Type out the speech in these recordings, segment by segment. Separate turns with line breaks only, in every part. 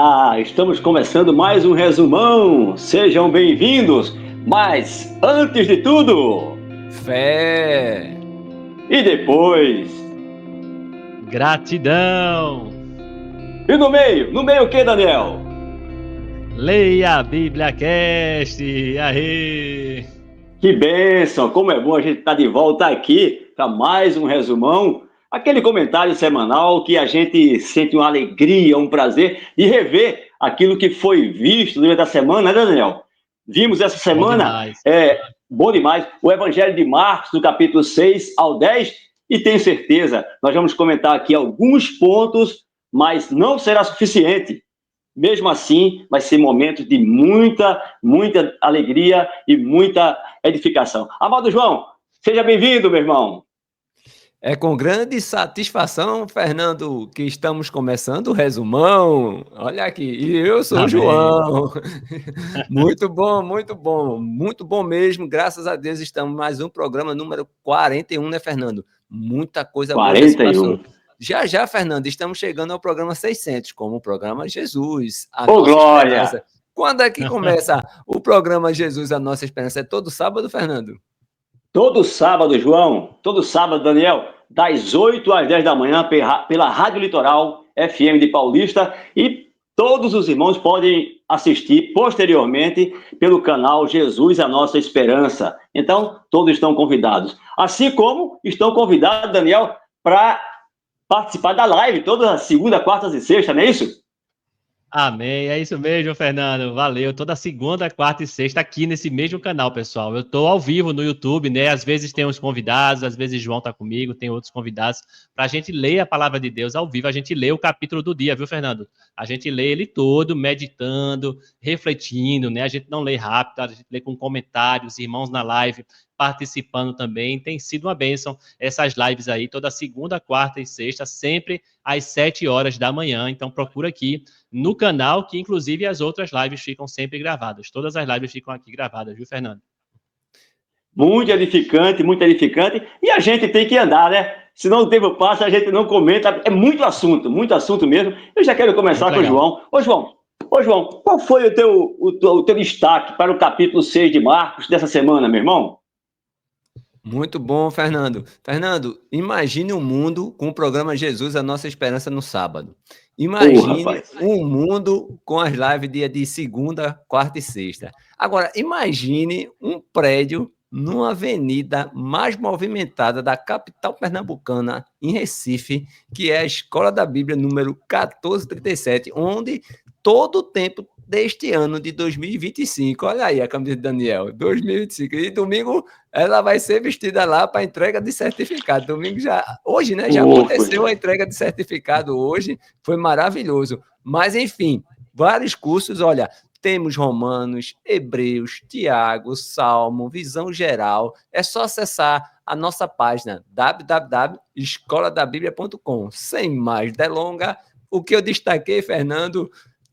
Olá, estamos começando mais um resumão. Sejam bem-vindos. Mas antes de tudo,
fé
e depois,
gratidão.
E no meio o que, Daniel?
Leia a Bíblia Cast. Aê!
Que bênção! Como é bom a gente estar de volta aqui para mais um resumão. Aquele comentário semanal que a gente sente uma alegria, um prazer de rever aquilo que foi visto durante a semana, né, Daniel? Vimos essa semana, bom demais, o Evangelho de Marcos, do capítulo 6 ao 10, e tenho certeza, nós vamos comentar aqui alguns pontos, mas não será suficiente. Mesmo assim, vai ser momento de muita alegria e muita edificação. Amado João, seja bem-vindo, meu irmão.
É com grande satisfação, Fernando, que estamos começando o resumão. Olha aqui, e eu sou o João. Muito bom, muito bom mesmo. Graças a Deus estamos mais um programa número 41, né, Fernando? Muita coisa
41.
boa já se passou. Já, Fernando, estamos chegando ao programa 600, como o programa Jesus, a nossa
glória!
Esperança. Quando é que começa o programa Jesus, a nossa Esperança? É todo sábado, Fernando?
Todo sábado, João. Todo sábado, Daniel. Das 8 às 10 da manhã, pela Rádio Litoral FM de Paulista. E todos os irmãos podem assistir posteriormente pelo canal Jesus, a Nossa Esperança. Então, todos estão convidados. Assim como estão convidados, Daniel, para participar da live toda segunda, quarta e sexta, não é isso?
Amém, é isso mesmo, Fernando, valeu, toda segunda, quarta e sexta aqui nesse mesmo canal, pessoal, eu tô ao vivo no YouTube, né, às vezes tem uns convidados, às vezes João tá comigo, tem outros convidados, pra gente ler a palavra de Deus ao vivo, a gente lê o capítulo do dia, viu, Fernando? A gente lê ele todo, meditando, refletindo, né, a gente não lê rápido, a gente lê com comentários, irmãos na live participando também, tem sido uma bênção essas lives aí, toda segunda, quarta e sexta, sempre às 7 horas da manhã, então procura aqui no canal, que inclusive as outras lives ficam sempre gravadas. Todas as lives ficam aqui gravadas, viu, Fernando?
Muito edificante. E a gente tem que andar, né? Se não o tempo passa, a gente não comenta. É muito assunto mesmo. Eu já quero começar com o João. Ô, João, qual foi o teu destaque para o capítulo 6 de Marcos dessa semana, meu irmão?
Muito bom, Fernando. Fernando, imagine um mundo com o programa Jesus, a Nossa Esperança no sábado. Imagine um mundo com as lives dia de segunda, quarta e sexta. Agora, imagine um prédio numa avenida mais movimentada da capital pernambucana, em Recife, que é a Escola da Bíblia número 1437, onde todo o tempo deste ano de 2025, olha aí a camisa de Daniel, 2025, e domingo ela vai ser vestida lá para entrega de certificado. Domingo hoje, né? Já aconteceu a entrega de certificado hoje, foi maravilhoso. Mas, enfim, vários cursos, olha, temos Romanos, Hebreus, Tiago, Salmo, Visão Geral. É só acessar a nossa página www.escoladabiblia.com. Sem mais delongas, o que eu destaquei, Fernando,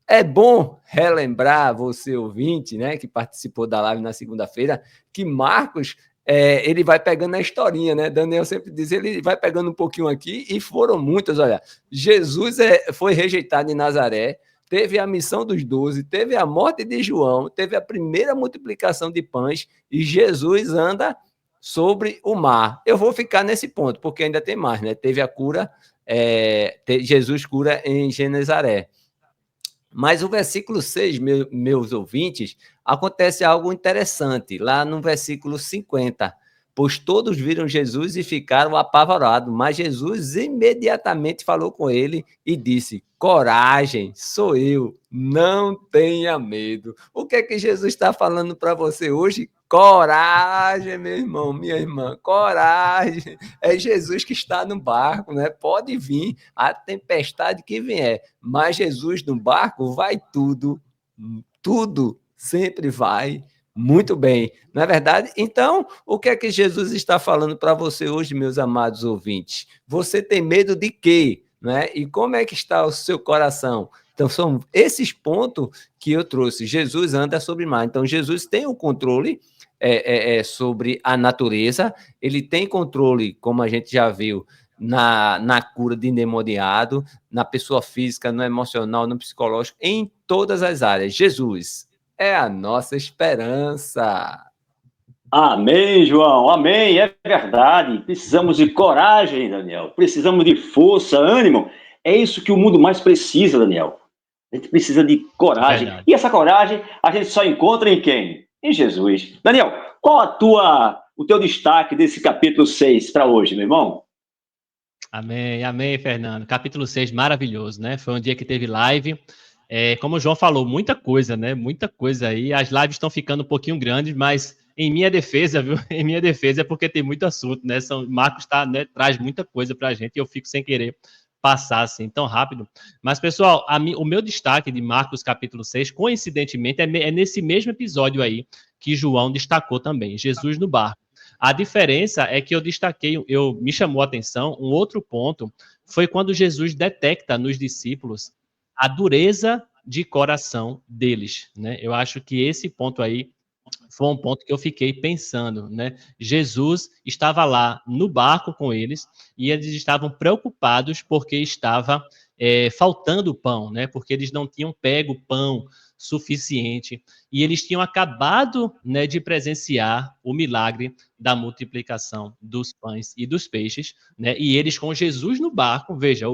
é bom relembrar você, ouvinte, né, que participou da live na segunda-feira, que Marcos, ele vai pegando a historinha, né? Daniel sempre diz, ele vai pegando um pouquinho aqui, e foram muitas, olha. Jesus foi rejeitado em Nazaré, teve a missão dos 12, teve a morte de João, teve a primeira multiplicação de pães, e Jesus anda sobre o mar. Eu vou ficar nesse ponto, porque ainda tem mais, né? Teve a cura, Jesus cura em Genezaré. Mas o versículo 6, meus ouvintes, acontece algo interessante, lá no versículo 50. Pois todos viram Jesus e ficaram apavorados, mas Jesus imediatamente falou com ele e disse, coragem, sou eu, não tenha medo. O que é que Jesus está falando para você hoje? Coragem, meu irmão, minha irmã, coragem. É Jesus que está no barco, né? Pode vir a tempestade que vier, mas Jesus no barco vai tudo sempre vai muito bem, não é verdade? Então, o que é que Jesus está falando para você hoje, meus amados ouvintes? Você tem medo de quê? Né? E como é que está o seu coração? Então, são esses pontos que eu trouxe. Jesus anda sobre o mar. Então, Jesus tem o controle sobre a natureza, ele tem controle, como a gente já viu, na cura de endemoniado, na pessoa física, no emocional, no psicológico, em todas as áreas. Jesus é a nossa esperança.
Amém, João, amém, é verdade. Precisamos de coragem, Daniel. Precisamos de força, ânimo. É isso que o mundo mais precisa, Daniel. A gente precisa de coragem.
Verdade.
E essa coragem a gente só encontra em quem? Em Jesus. Daniel, qual o teu destaque desse capítulo 6 para hoje, meu irmão?
Amém, amém, Fernando. Capítulo 6, maravilhoso, né? Foi um dia que teve live. Como o João falou, muita coisa, né? Muita coisa aí. As lives estão ficando um pouquinho grandes, mas em minha defesa, viu? Em minha defesa é porque tem muito assunto, né? Marcos traz muita coisa pra gente e eu fico sem querer passar assim tão rápido. Mas, pessoal, o meu destaque de Marcos capítulo 6, coincidentemente, é nesse mesmo episódio aí que João destacou também, Jesus no barco. A diferença é que me chamou a atenção, um outro ponto, foi quando Jesus detecta nos discípulos a dureza de coração deles, né? Eu acho que esse ponto aí foi um ponto que eu fiquei pensando, né? Jesus estava lá no barco com eles e eles estavam preocupados porque estava faltando pão, né? Porque eles não tinham pego pão suficiente e eles tinham acabado, né, de presenciar o milagre da multiplicação dos pães e dos peixes, né? E eles com Jesus no barco, veja,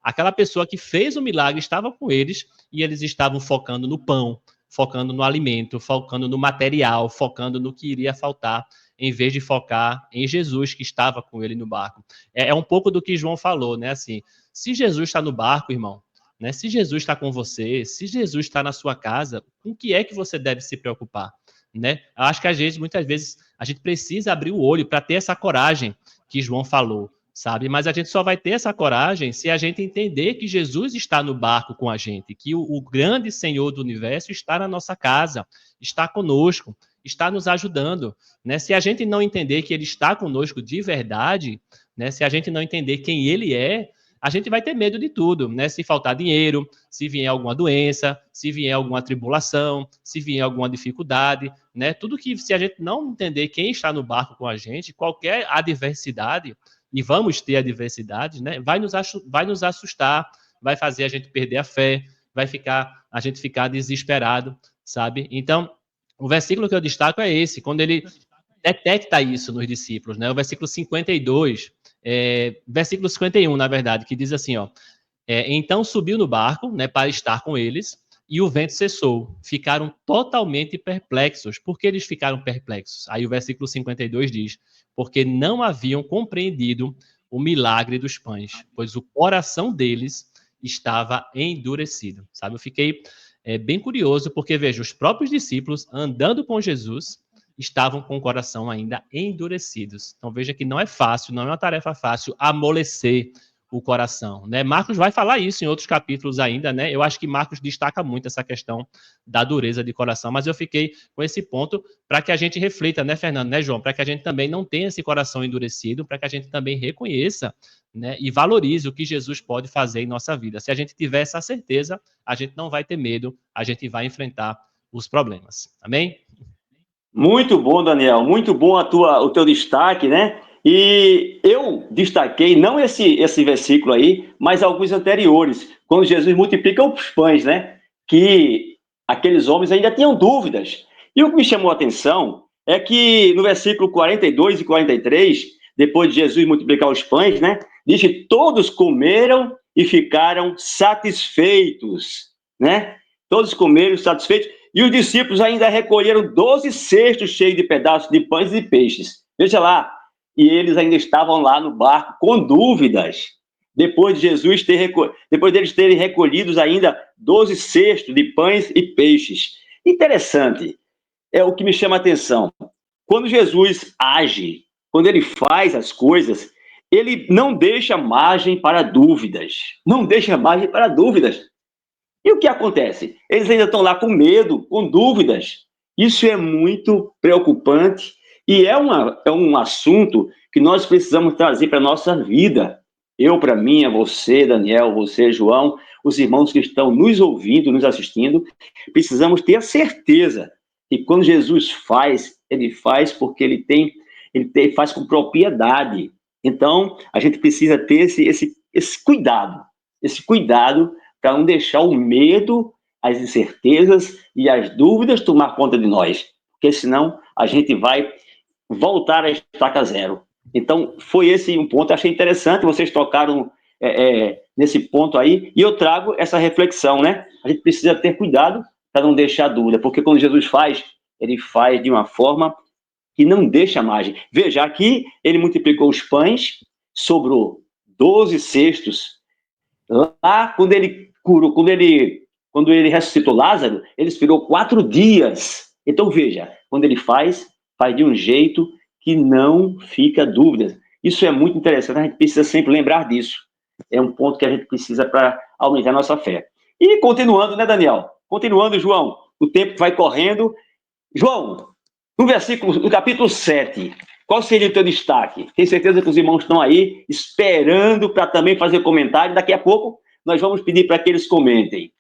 aquela pessoa que fez o milagre estava com eles e eles estavam focando no pão, focando no alimento, focando no material, focando no que iria faltar, em vez de focar em Jesus que estava com ele no barco. É um pouco do que João falou, né? Assim, se Jesus está no barco, irmão, né? Se Jesus está com você, se Jesus está na sua casa, com o que é que você deve se preocupar, né? Eu acho que muitas vezes, a gente precisa abrir o olho para ter essa coragem que João falou, sabe? Mas a gente só vai ter essa coragem se a gente entender que Jesus está no barco com a gente, que o grande Senhor do universo está na nossa casa, está conosco, está nos ajudando, né? Se a gente não entender que ele está conosco de verdade, né? Se a gente não entender quem ele é, a gente vai ter medo de tudo, né? Se faltar dinheiro, se vier alguma doença, se vier alguma tribulação, se vier alguma dificuldade, né? Tudo que, se a gente não entender quem está no barco com a gente, qualquer adversidade, e vamos ter adversidades, né? Vai nos assustar, vai fazer a gente perder a fé, a gente ficar desesperado, sabe? Então, o versículo que eu destaco é esse, quando ele detecta isso nos discípulos, né? O versículo 52, versículo 51, na verdade, que diz assim, ó, então subiu no barco, né, para estar com eles, e o vento cessou. Ficaram totalmente perplexos. Por que eles ficaram perplexos? Aí o versículo 52 diz, porque não haviam compreendido o milagre dos pães, pois o coração deles estava endurecido, sabe? Eu fiquei bem curioso, porque, veja, os próprios discípulos, andando com Jesus, estavam com o coração ainda endurecidos. Então, veja que não é fácil, não é uma tarefa fácil amolecer o coração, né? Marcos vai falar isso em outros capítulos ainda, né? Eu acho que Marcos destaca muito essa questão da dureza de coração, mas eu fiquei com esse ponto para que a gente reflita, né, Fernando, né, João? Para que a gente também não tenha esse coração endurecido, para que a gente também reconheça, né, e valorize o que Jesus pode fazer em nossa vida. Se a gente tiver essa certeza, a gente não vai ter medo, a gente vai enfrentar os problemas. Amém?
Muito bom, Daniel. Muito bom o teu destaque, né? E eu destaquei não esse versículo aí, mas alguns anteriores, quando Jesus multiplica os pães, né? Que aqueles homens ainda tinham dúvidas. E o que me chamou a atenção é que no versículo 42 e 43, depois de Jesus multiplicar os pães, né? Diz que todos comeram e ficaram satisfeitos, né? Todos comeram satisfeitos. E os discípulos ainda recolheram 12 cestos cheios de pedaços de pães e peixes. Veja lá. E eles ainda estavam lá no barco com dúvidas. Depois deles terem recolhidos ainda 12 cestos de pães e peixes. Interessante. É o que me chama a atenção. Quando Jesus age, quando ele faz as coisas, ele não deixa margem para dúvidas. Não deixa margem para dúvidas. E o que acontece? Eles ainda estão lá com medo, com dúvidas. Isso é muito preocupante e é um assunto que nós precisamos trazer para a nossa vida. Eu, para mim, você, Daniel, você, João, os irmãos que estão nos ouvindo, nos assistindo, precisamos ter a certeza que quando Jesus faz, ele faz porque ele faz com propriedade. Então, a gente precisa ter esse cuidado para não deixar o medo, as incertezas e as dúvidas tomar conta de nós, porque senão a gente vai voltar à estaca zero. Então, foi esse um ponto, achei interessante, vocês tocaram nesse ponto aí, e eu trago essa reflexão, né? A gente precisa ter cuidado para não deixar dúvida, porque quando Jesus faz, ele faz de uma forma que não deixa margem. Veja, aqui ele multiplicou os pães, sobrou 12 cestos. Lá, quando ele curou, quando ele ressuscitou Lázaro, ele esperou 4 dias. Então, veja, quando ele faz de um jeito que não fica dúvida. Isso é muito interessante, a gente precisa sempre lembrar disso. É um ponto que a gente precisa para aumentar a nossa fé. E continuando, né, Daniel? Continuando, João, o tempo vai correndo. João, no capítulo 7, qual seria o teu destaque? Tenho certeza que os irmãos estão aí esperando para também fazer comentário. Daqui a pouco nós vamos pedir para que eles comentem.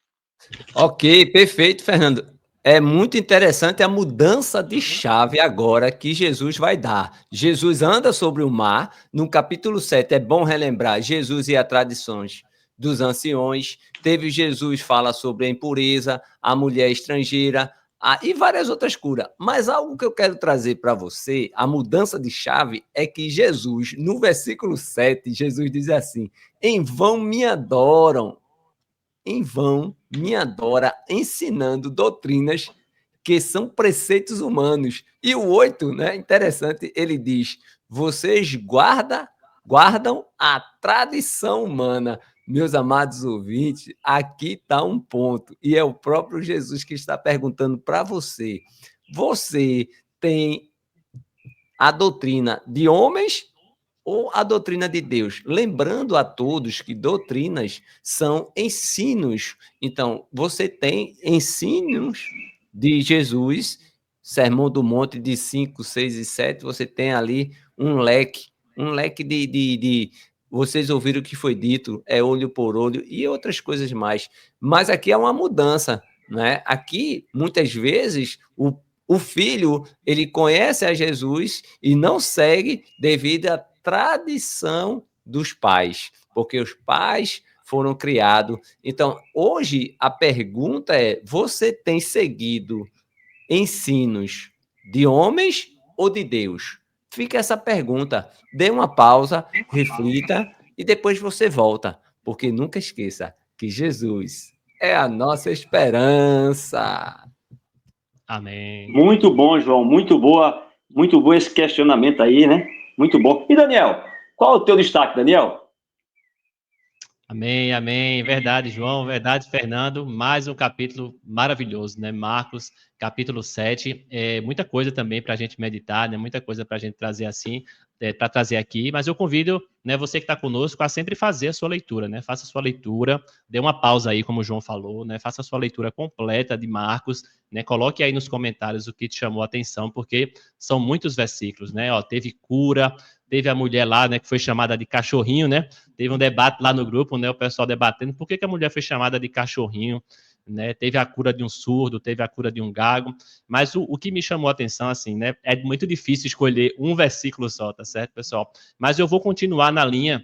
Ok, perfeito, Fernando. É muito interessante a mudança de chave agora que Jesus vai dar. Jesus anda sobre o mar. No capítulo 7, é bom relembrar, Jesus e as tradições dos anciões. Teve Jesus fala sobre a impureza, a mulher estrangeira, e várias outras curas. Mas algo que eu quero trazer para você, a mudança de chave, é que Jesus, no versículo 7, Jesus diz assim: em vão me adoram, em vão me adora, ensinando doutrinas que são preceitos humanos. E o 8, né, interessante, ele diz: vocês guardam a tradição humana. Meus amados ouvintes, aqui está um ponto, e é o próprio Jesus que está perguntando para você. Você tem a doutrina de homens ou a doutrina de Deus? Lembrando a todos que doutrinas são ensinos. Então, você tem ensinos de Jesus, Sermão do Monte de 5, 6 e 7, você tem ali um leque de vocês ouviram o que foi dito, é olho por olho e outras coisas mais. Mas aqui é uma mudança, né? Aqui, muitas vezes, o filho, ele conhece a Jesus e não segue devido à tradição dos pais, porque os pais foram criados. Então, hoje, a pergunta é: você tem seguido ensinos de homens ou de Deus? Fica essa pergunta. Dê uma pausa, reflita e depois você volta, porque nunca esqueça que Jesus é a nossa esperança.
Amém.
Muito bom, João, muito bom esse questionamento aí, né? Muito bom. E Daniel, qual é o teu destaque, Daniel?
Amém, amém. Verdade, João, verdade, Fernando. Mais um capítulo maravilhoso, né? Marcos, capítulo 7. Muita coisa também para a gente meditar, né? Muita coisa para a gente trazer assim, para trazer aqui. Mas eu convido, né, você que está conosco a sempre fazer a sua leitura, né? Faça a sua leitura, dê uma pausa aí, como o João falou, né? Faça a sua leitura completa de Marcos, né? Coloque aí nos comentários o que te chamou a atenção, porque são muitos versículos, né? Ó, teve cura. Teve a mulher lá, né, que foi chamada de cachorrinho, né? Teve um debate lá no grupo, né? O pessoal debatendo por que a mulher foi chamada de cachorrinho, né? Teve a cura de um surdo, teve a cura de um gago. Mas o que me chamou a atenção, assim, né? É muito difícil escolher um versículo só, tá certo, pessoal? Mas eu vou continuar na linha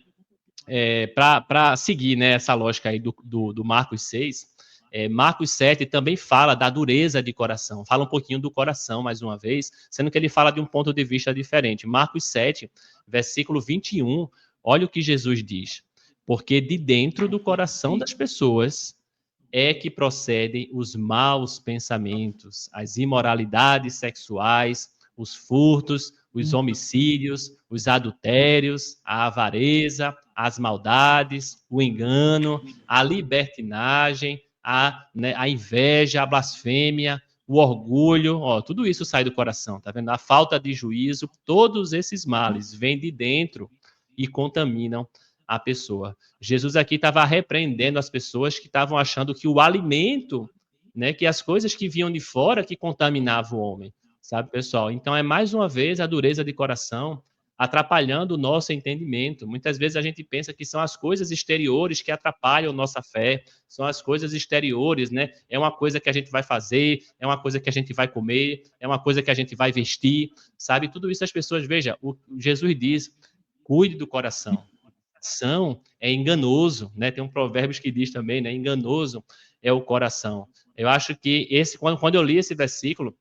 para seguir, né, essa lógica aí do Marcos 6. Marcos 7 também fala da dureza de coração, fala um pouquinho do coração, mais uma vez, sendo que ele fala de um ponto de vista diferente. Marcos 7, versículo 21, olha o que Jesus diz: porque de dentro do coração das pessoas é que procedem os maus pensamentos, as imoralidades sexuais, os furtos, os homicídios, os adultérios, a avareza, as maldades, o engano, a libertinagem, a inveja, a blasfêmia, o orgulho, ó, tudo isso sai do coração, tá vendo? A falta de juízo, todos esses males vêm de dentro e contaminam a pessoa. Jesus aqui estava repreendendo as pessoas que estavam achando que o alimento, né, que as coisas que vinham de fora que contaminavam o homem, sabe, pessoal? Então é mais uma vez a dureza de coração atrapalhando o nosso entendimento. Muitas vezes a gente pensa que são as coisas exteriores que atrapalham nossa fé, são as coisas exteriores, né? É uma coisa que a gente vai fazer, é uma coisa que a gente vai comer, é uma coisa que a gente vai vestir, sabe? Tudo isso as pessoas, veja, Jesus diz: cuide do coração. O coração é enganoso, né? Tem um provérbio que diz também, né? Enganoso é o coração. Eu acho que quando eu li esse versículo,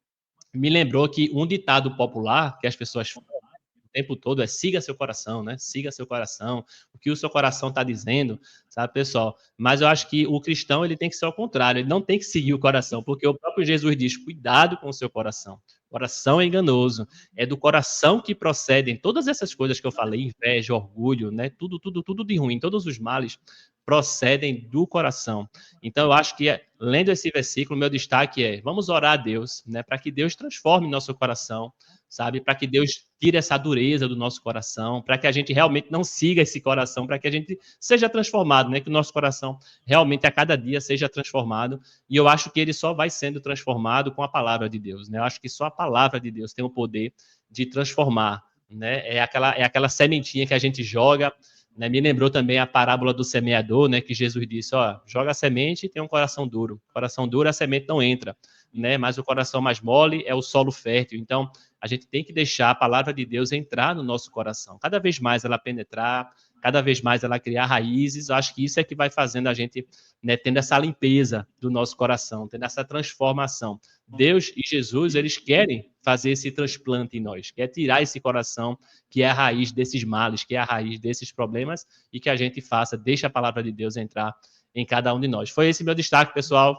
me lembrou que um ditado popular que as pessoas falam o tempo todo é siga seu coração, né? Siga seu coração, o que o seu coração está dizendo, sabe, pessoal? Mas eu acho que o cristão, ele tem que ser ao contrário, ele não tem que seguir o coração, porque o próprio Jesus diz, cuidado com o seu coração. O coração é enganoso, é do coração que procedem todas essas coisas que eu falei, inveja, orgulho, né? Tudo de ruim, todos os males procedem do coração. Então, eu acho que, lendo esse versículo, meu destaque é, vamos orar a Deus, né? Para que Deus transforme nosso coração, sabe? Para que Deus tire essa dureza do nosso coração, para que a gente realmente não siga esse coração, para que a gente seja transformado, né? Que o nosso coração realmente a cada dia seja transformado. E eu acho que ele só vai sendo transformado com a palavra de Deus, né? Eu acho que só a palavra de Deus tem o poder de transformar, né? É aquela sementinha que a gente joga, né? Me lembrou também a parábola do semeador, né? Que Jesus disse, ó, joga a semente e tem um coração duro. Coração duro, a semente não entra, né? Mas o coração mais mole é o solo fértil. Então, a gente tem que deixar a palavra de Deus entrar no nosso coração. Cada vez mais ela penetrar, cada vez mais ela criar raízes. Eu acho que isso é que vai fazendo a gente, né, tendo essa limpeza do nosso coração, tendo essa transformação. Deus e Jesus, eles querem fazer esse transplante em nós, quer tirar esse coração que é a raiz desses males, que é a raiz desses problemas, e que a gente deixe a palavra de Deus entrar em cada um de nós. Foi esse meu destaque, pessoal.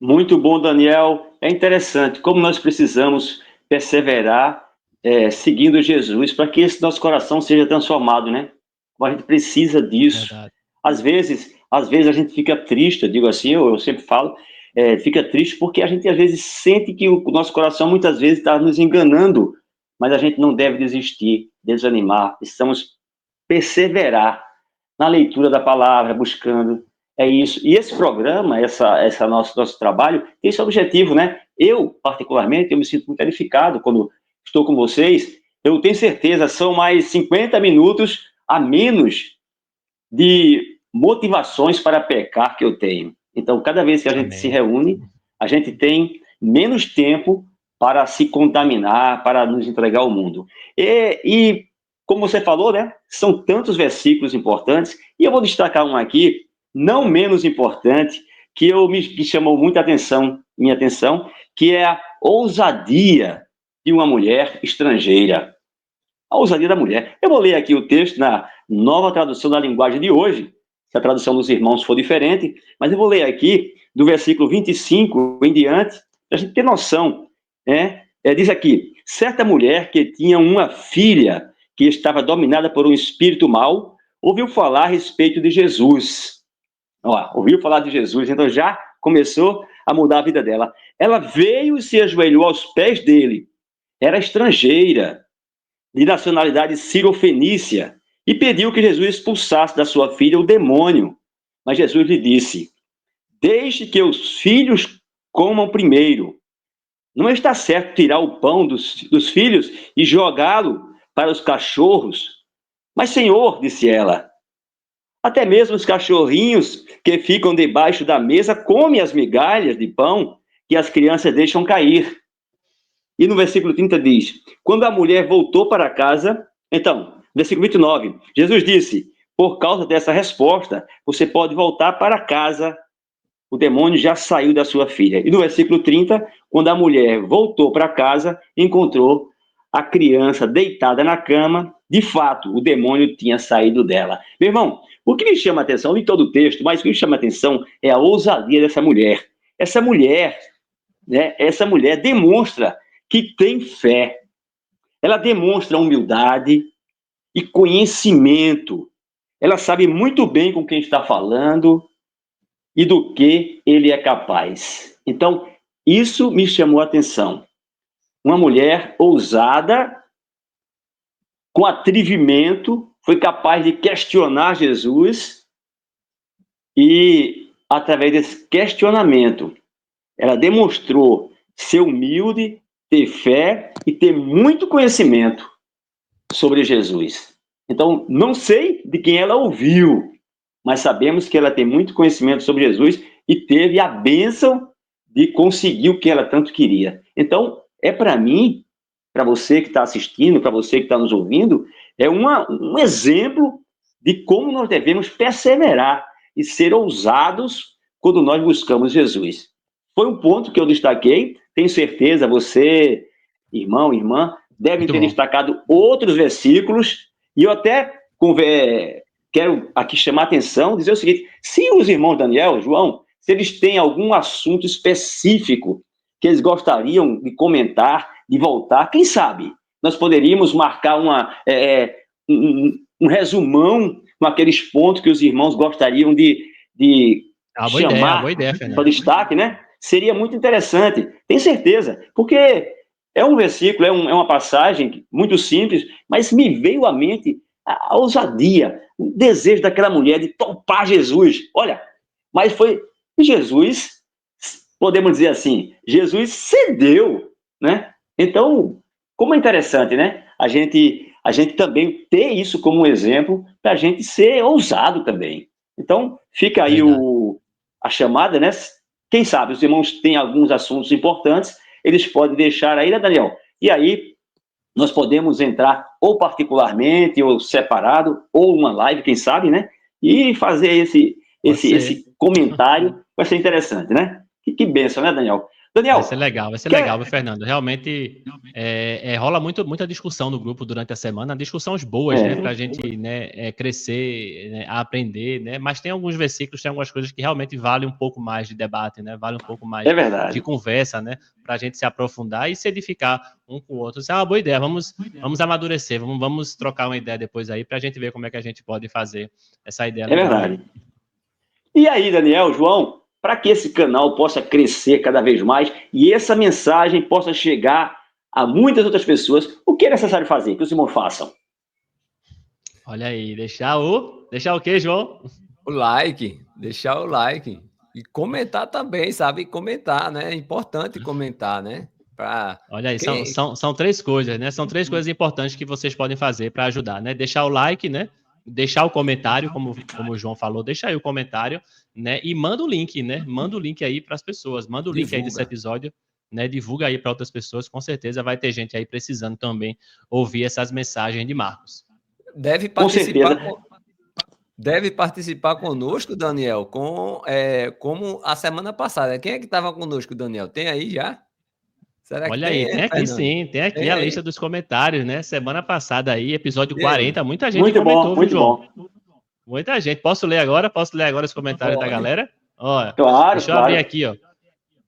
Muito bom, Daniel. É interessante como nós precisamos perseverar seguindo Jesus para que esse nosso coração seja transformado, né? A gente precisa disso.
Verdade.
Às vezes a gente fica triste, eu digo assim, eu sempre falo, fica triste porque a gente às vezes sente que o nosso coração muitas vezes está nos enganando, mas a gente não deve desistir, desanimar, precisamos perseverar na leitura da palavra, buscando. É isso. E esse programa, essa nosso trabalho, tem esse objetivo, né? Eu, particularmente, eu me sinto muito edificado quando estou com vocês. Eu tenho certeza, são mais 50 minutos a menos de motivações para pecar que eu tenho. Então, cada vez que a gente se reúne, a gente tem menos tempo para se contaminar, para nos entregar ao mundo. E como você falou, né? São tantos versículos importantes, e eu vou destacar um aqui, não menos importante, que chamou muita minha atenção, que é a ousadia de uma mulher estrangeira. A ousadia da mulher. Eu vou ler aqui o texto na Nova Tradução da Linguagem de hoje, se a tradução dos irmãos for diferente, mas eu vou ler aqui do versículo 25 em diante, para a gente ter noção. Diz aqui, certa mulher que tinha uma filha que estava dominada por um espírito mau, ouviu falar a respeito de Jesus. Ouviu falar de Jesus, então já começou a mudar a vida dela. Ela veio e se ajoelhou aos pés dele. Era estrangeira, de nacionalidade cirofenícia, e pediu que Jesus expulsasse da sua filha o demônio. Mas Jesus lhe disse, deixe que os filhos comam primeiro. Não está certo tirar o pão dos filhos e jogá-lo para os cachorros. Mas, Senhor, disse ela, até mesmo os cachorrinhos que ficam debaixo da mesa comem as migalhas de pão que as crianças deixam cair. E no versículo 30 diz, quando a mulher voltou para casa, então, versículo 29, Jesus disse, por causa dessa resposta, você pode voltar para casa, o demônio já saiu da sua filha. E no versículo 30, quando a mulher voltou para casa, encontrou a criança deitada na cama, de fato, o demônio tinha saído dela. Meu irmão, o que me chama a atenção, em todo o texto, mas o que me chama a atenção é a ousadia dessa mulher. Essa mulher demonstra que tem fé. Ela demonstra humildade e conhecimento. Ela sabe muito bem com quem está falando e do que ele é capaz. Então, isso me chamou a atenção. Uma mulher ousada, com atrevimento, foi capaz de questionar Jesus e, através desse questionamento, ela demonstrou ser humilde, ter fé e ter muito conhecimento sobre Jesus. Então, não sei de quem ela ouviu, mas sabemos que ela tem muito conhecimento sobre Jesus e teve a bênção de conseguir o que ela tanto queria. Então, para mim, para você que está assistindo, para você que está nos ouvindo, é um exemplo de como nós devemos perseverar e ser ousados quando nós buscamos Jesus. Foi um ponto que eu destaquei, tenho certeza, você, irmão, irmã, devem ter destacado outros versículos, e eu até quero aqui chamar a atenção, dizer o seguinte: se os irmãos Daniel, João, se eles têm algum assunto específico que eles gostariam de comentar, de voltar, quem sabe nós poderíamos marcar um resumão com aqueles pontos que os irmãos gostariam de chamar para destaque, né? Seria muito interessante, tenho certeza, porque é um versículo, é uma passagem muito simples, mas me veio à mente a ousadia, o desejo daquela mulher de topar Jesus. Olha, mas foi Jesus, podemos dizer assim, Jesus cedeu, né? Então, como é interessante, né? A gente também ter isso como um exemplo para a gente ser ousado também. Então, fica aí a chamada, né? Quem sabe, os irmãos têm alguns assuntos importantes, eles podem deixar aí, né, Daniel? E aí, nós podemos entrar ou particularmente, ou separado, ou uma live, quem sabe, né? E fazer esse comentário, vai ser interessante, né? Que bênção, né, Daniel? Daniel,
vai ser legal, Fernando. Realmente rola muita discussão no grupo durante a semana, discussões boas, né, para a gente, né, crescer, né, aprender, né, mas tem alguns versículos, tem algumas coisas que realmente valem um pouco mais de debate, né, vale um pouco mais de conversa, né, para a gente se aprofundar e se edificar um com o outro. Isso é uma boa ideia, vamos amadurecer, vamos trocar uma ideia depois aí para a gente ver como é que a gente pode fazer essa ideia.
É verdade. E aí, Daniel, João, para que esse canal possa crescer cada vez mais e essa mensagem possa chegar a muitas outras pessoas, o que é necessário fazer? Que os irmãos façam?
Olha aí, deixar o quê, João?
O like, deixar o like. E comentar também, sabe? Comentar, né? É importante comentar, né?
Olha aí, são 3 coisas, né? São 3 coisas importantes que vocês podem fazer para ajudar, né? Deixar o like, né? Deixar o comentário, como o João falou, deixa aí o comentário, né? E manda o link, né? Manda o link aí para as pessoas, manda o link aí desse episódio, né? Divulga aí para outras pessoas, com certeza vai ter gente aí precisando também ouvir essas mensagens de Marcos.
Deve participar conosco, Daniel, como a semana passada. Quem é que estava conosco, Daniel? Tem aí já?
Será que tem aqui sim, tem aqui a lista dos comentários, né? Semana passada aí, episódio 40, muita gente
muito
comentou,
muito
João?
Bom.
Muita gente. Posso ler agora os comentários da galera? Ó,
claro,
deixa eu abrir aqui, ó.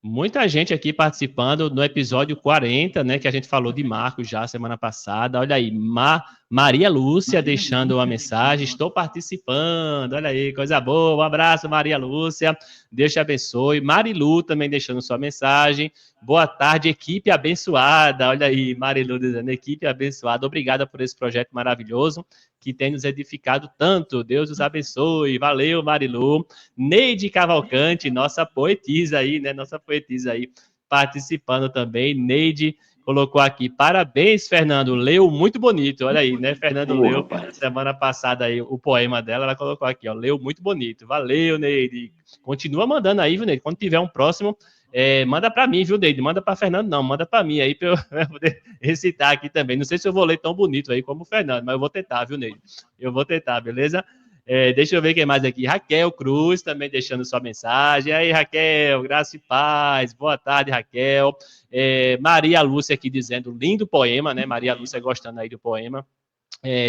Muita gente aqui participando no episódio 40, né, que a gente falou de Marcos já semana passada. Olha aí, Maria Lúcia deixando uma mensagem, estou participando, olha aí, coisa boa, um abraço, Maria Lúcia, Deus te abençoe. Marilu também deixando sua mensagem, boa tarde, equipe abençoada, olha aí, Marilu dizendo, equipe abençoada, obrigada por esse projeto maravilhoso, que tem nos edificado tanto, Deus os abençoe, valeu, Marilu. Neide Cavalcante, nossa poetisa aí, né, participando também, Neide colocou aqui, parabéns, Fernando, leu muito bonito, olha aí, né, Fernando leu semana passada aí o poema dela, ela colocou aqui, ó, leu muito bonito, valeu, Neide, continua mandando aí, viu, Neide, quando tiver um próximo, manda para mim, viu, Neide, manda para Fernando não, manda para mim aí, para eu poder recitar aqui também, não sei se eu vou ler tão bonito aí como o Fernando, mas eu vou tentar, viu, Neide, eu vou tentar, beleza? Deixa eu ver quem mais aqui. Raquel Cruz também deixando sua mensagem. Aí, Raquel, graça e paz. Boa tarde, Raquel. Maria Lúcia aqui dizendo, lindo poema, né? Maria Lúcia gostando aí do poema.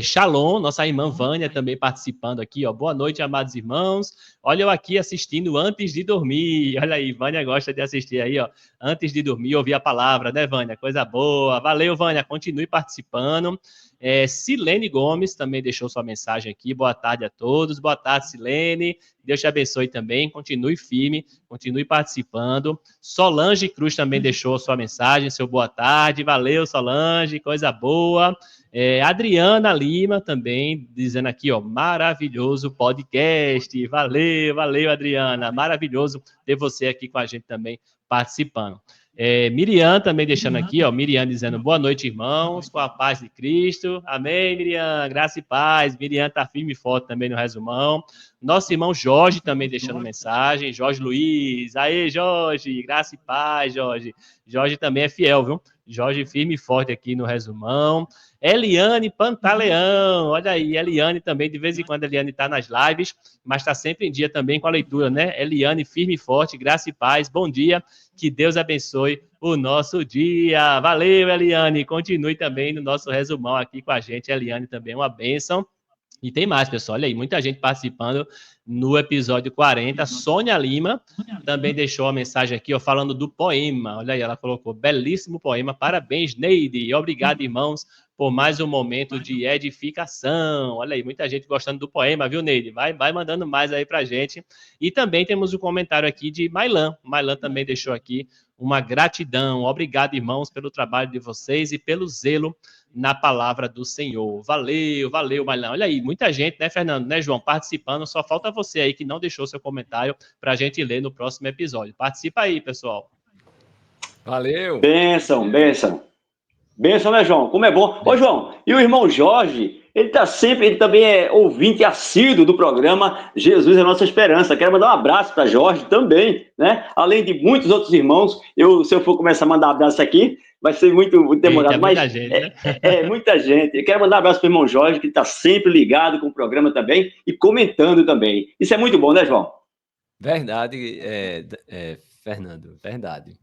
Shalom, nossa irmã Vânia também participando aqui, ó. Boa noite, amados irmãos. Olha eu aqui assistindo antes de dormir. Olha aí, Vânia gosta de assistir aí, ó. Antes de dormir, ouvir a palavra, né, Vânia? Coisa boa. Valeu, Vânia. Continue participando. Silene Gomes também deixou sua mensagem aqui. Boa tarde a todos. Boa tarde, Silene. Deus te abençoe também. Continue firme, continue participando. Solange Cruz também deixou sua mensagem, seu boa tarde. Valeu, Solange. Coisa boa. Adriana Lima também dizendo aqui, ó, maravilhoso podcast. Valeu, Adriana. Maravilhoso ter você aqui com a gente também participando. Miriam também deixando aqui, ó, Miriam dizendo boa noite, irmãos, com a paz de Cristo. Amém, Miriam, graça e paz. Miriam tá firme e forte também no resumão. Nosso irmão Jorge também deixando mensagem. Jorge Luiz, aê, Jorge, graça e paz, Jorge. Jorge também é fiel, viu? Jorge firme e forte aqui no resumão. Eliane Pantaleão, olha aí, Eliane também, de vez em quando a Eliane está nas lives, mas está sempre em dia também com a leitura, né? Eliane firme e forte, graça e paz, bom dia, que Deus abençoe o nosso dia. Valeu, Eliane, continue também no nosso resumão aqui com a gente. Eliane também, uma bênção. E tem mais, pessoal, olha aí, muita gente participando no episódio 40. Sônia Lima também deixou uma mensagem aqui, ó, falando do poema. Olha aí, ela colocou, belíssimo poema, parabéns, Neide, obrigado, irmãos, por mais um momento de edificação. Olha aí, muita gente gostando do poema, viu, Neide? Vai mandando mais aí pra gente. E também temos um comentário aqui de Mailan. Mailan também deixou aqui uma gratidão. Obrigado, irmãos, pelo trabalho de vocês e pelo zelo na palavra do Senhor. Valeu, valeu, Mailan. Olha aí, muita gente, né, Fernando, né, João, participando. Só falta você aí que não deixou seu comentário para a gente ler no próximo episódio. Participa aí, pessoal.
Valeu.
Bênção, bênção. Bênção, né, João? Como é bom. Ô, João, e o irmão Jorge, ele também é ouvinte assíduo do programa Jesus é Nossa Esperança. Quero mandar um abraço para Jorge também, né? Além de muitos outros irmãos. Se eu for começar a mandar abraço aqui, vai ser muito demorado.
Eita, muita gente, né?
Muita gente. Eu quero mandar um abraço para o irmão Jorge, que está sempre ligado com o programa também e comentando também. Isso é muito bom, né, João?
Verdade, Fernando, verdade.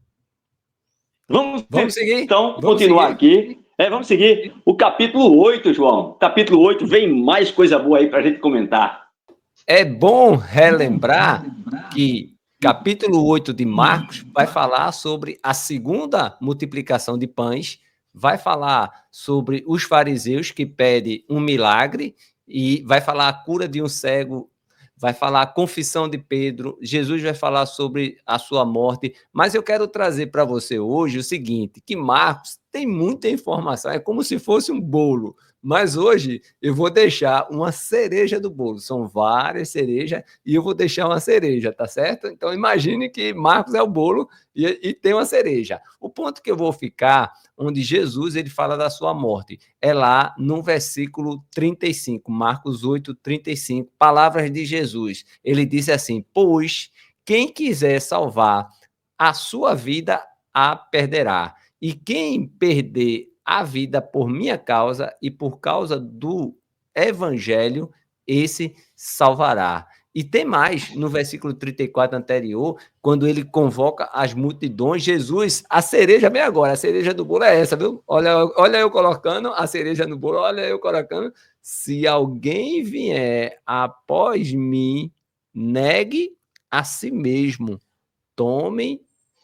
Vamos seguir?
Então,
continuar aqui. Vamos seguir. O capítulo 8, João. Capítulo 8, vem mais coisa boa aí para a gente comentar.
É bom relembrar que capítulo 8 de Marcos vai falar sobre a segunda multiplicação de pães, vai falar sobre os fariseus que pedem um milagre e vai falar a cura de um cego, vai falar a confissão de Pedro, Jesus vai falar sobre a sua morte, mas eu quero trazer para você hoje o seguinte, que Marcos tem muita informação, é como se fosse um bolo, mas hoje eu vou deixar uma cereja do bolo, são várias cerejas e eu vou deixar uma cereja, tá certo? Então imagine que Marcos é o bolo e tem uma cereja. O ponto que eu vou ficar, onde Jesus ele fala da sua morte, é lá no versículo 35, Marcos 8, 35, palavras de Jesus. Ele disse assim, pois quem quiser salvar a sua vida, a perderá. E quem perder a vida por minha causa e por causa do evangelho, esse salvará. E tem mais, no versículo 34 anterior, quando ele convoca as multidões, Jesus, a cereja, vem agora, a cereja do bolo é essa, viu? Olha eu colocando a cereja no bolo, olha eu colocando. Se alguém vier após mim, negue a si mesmo, tome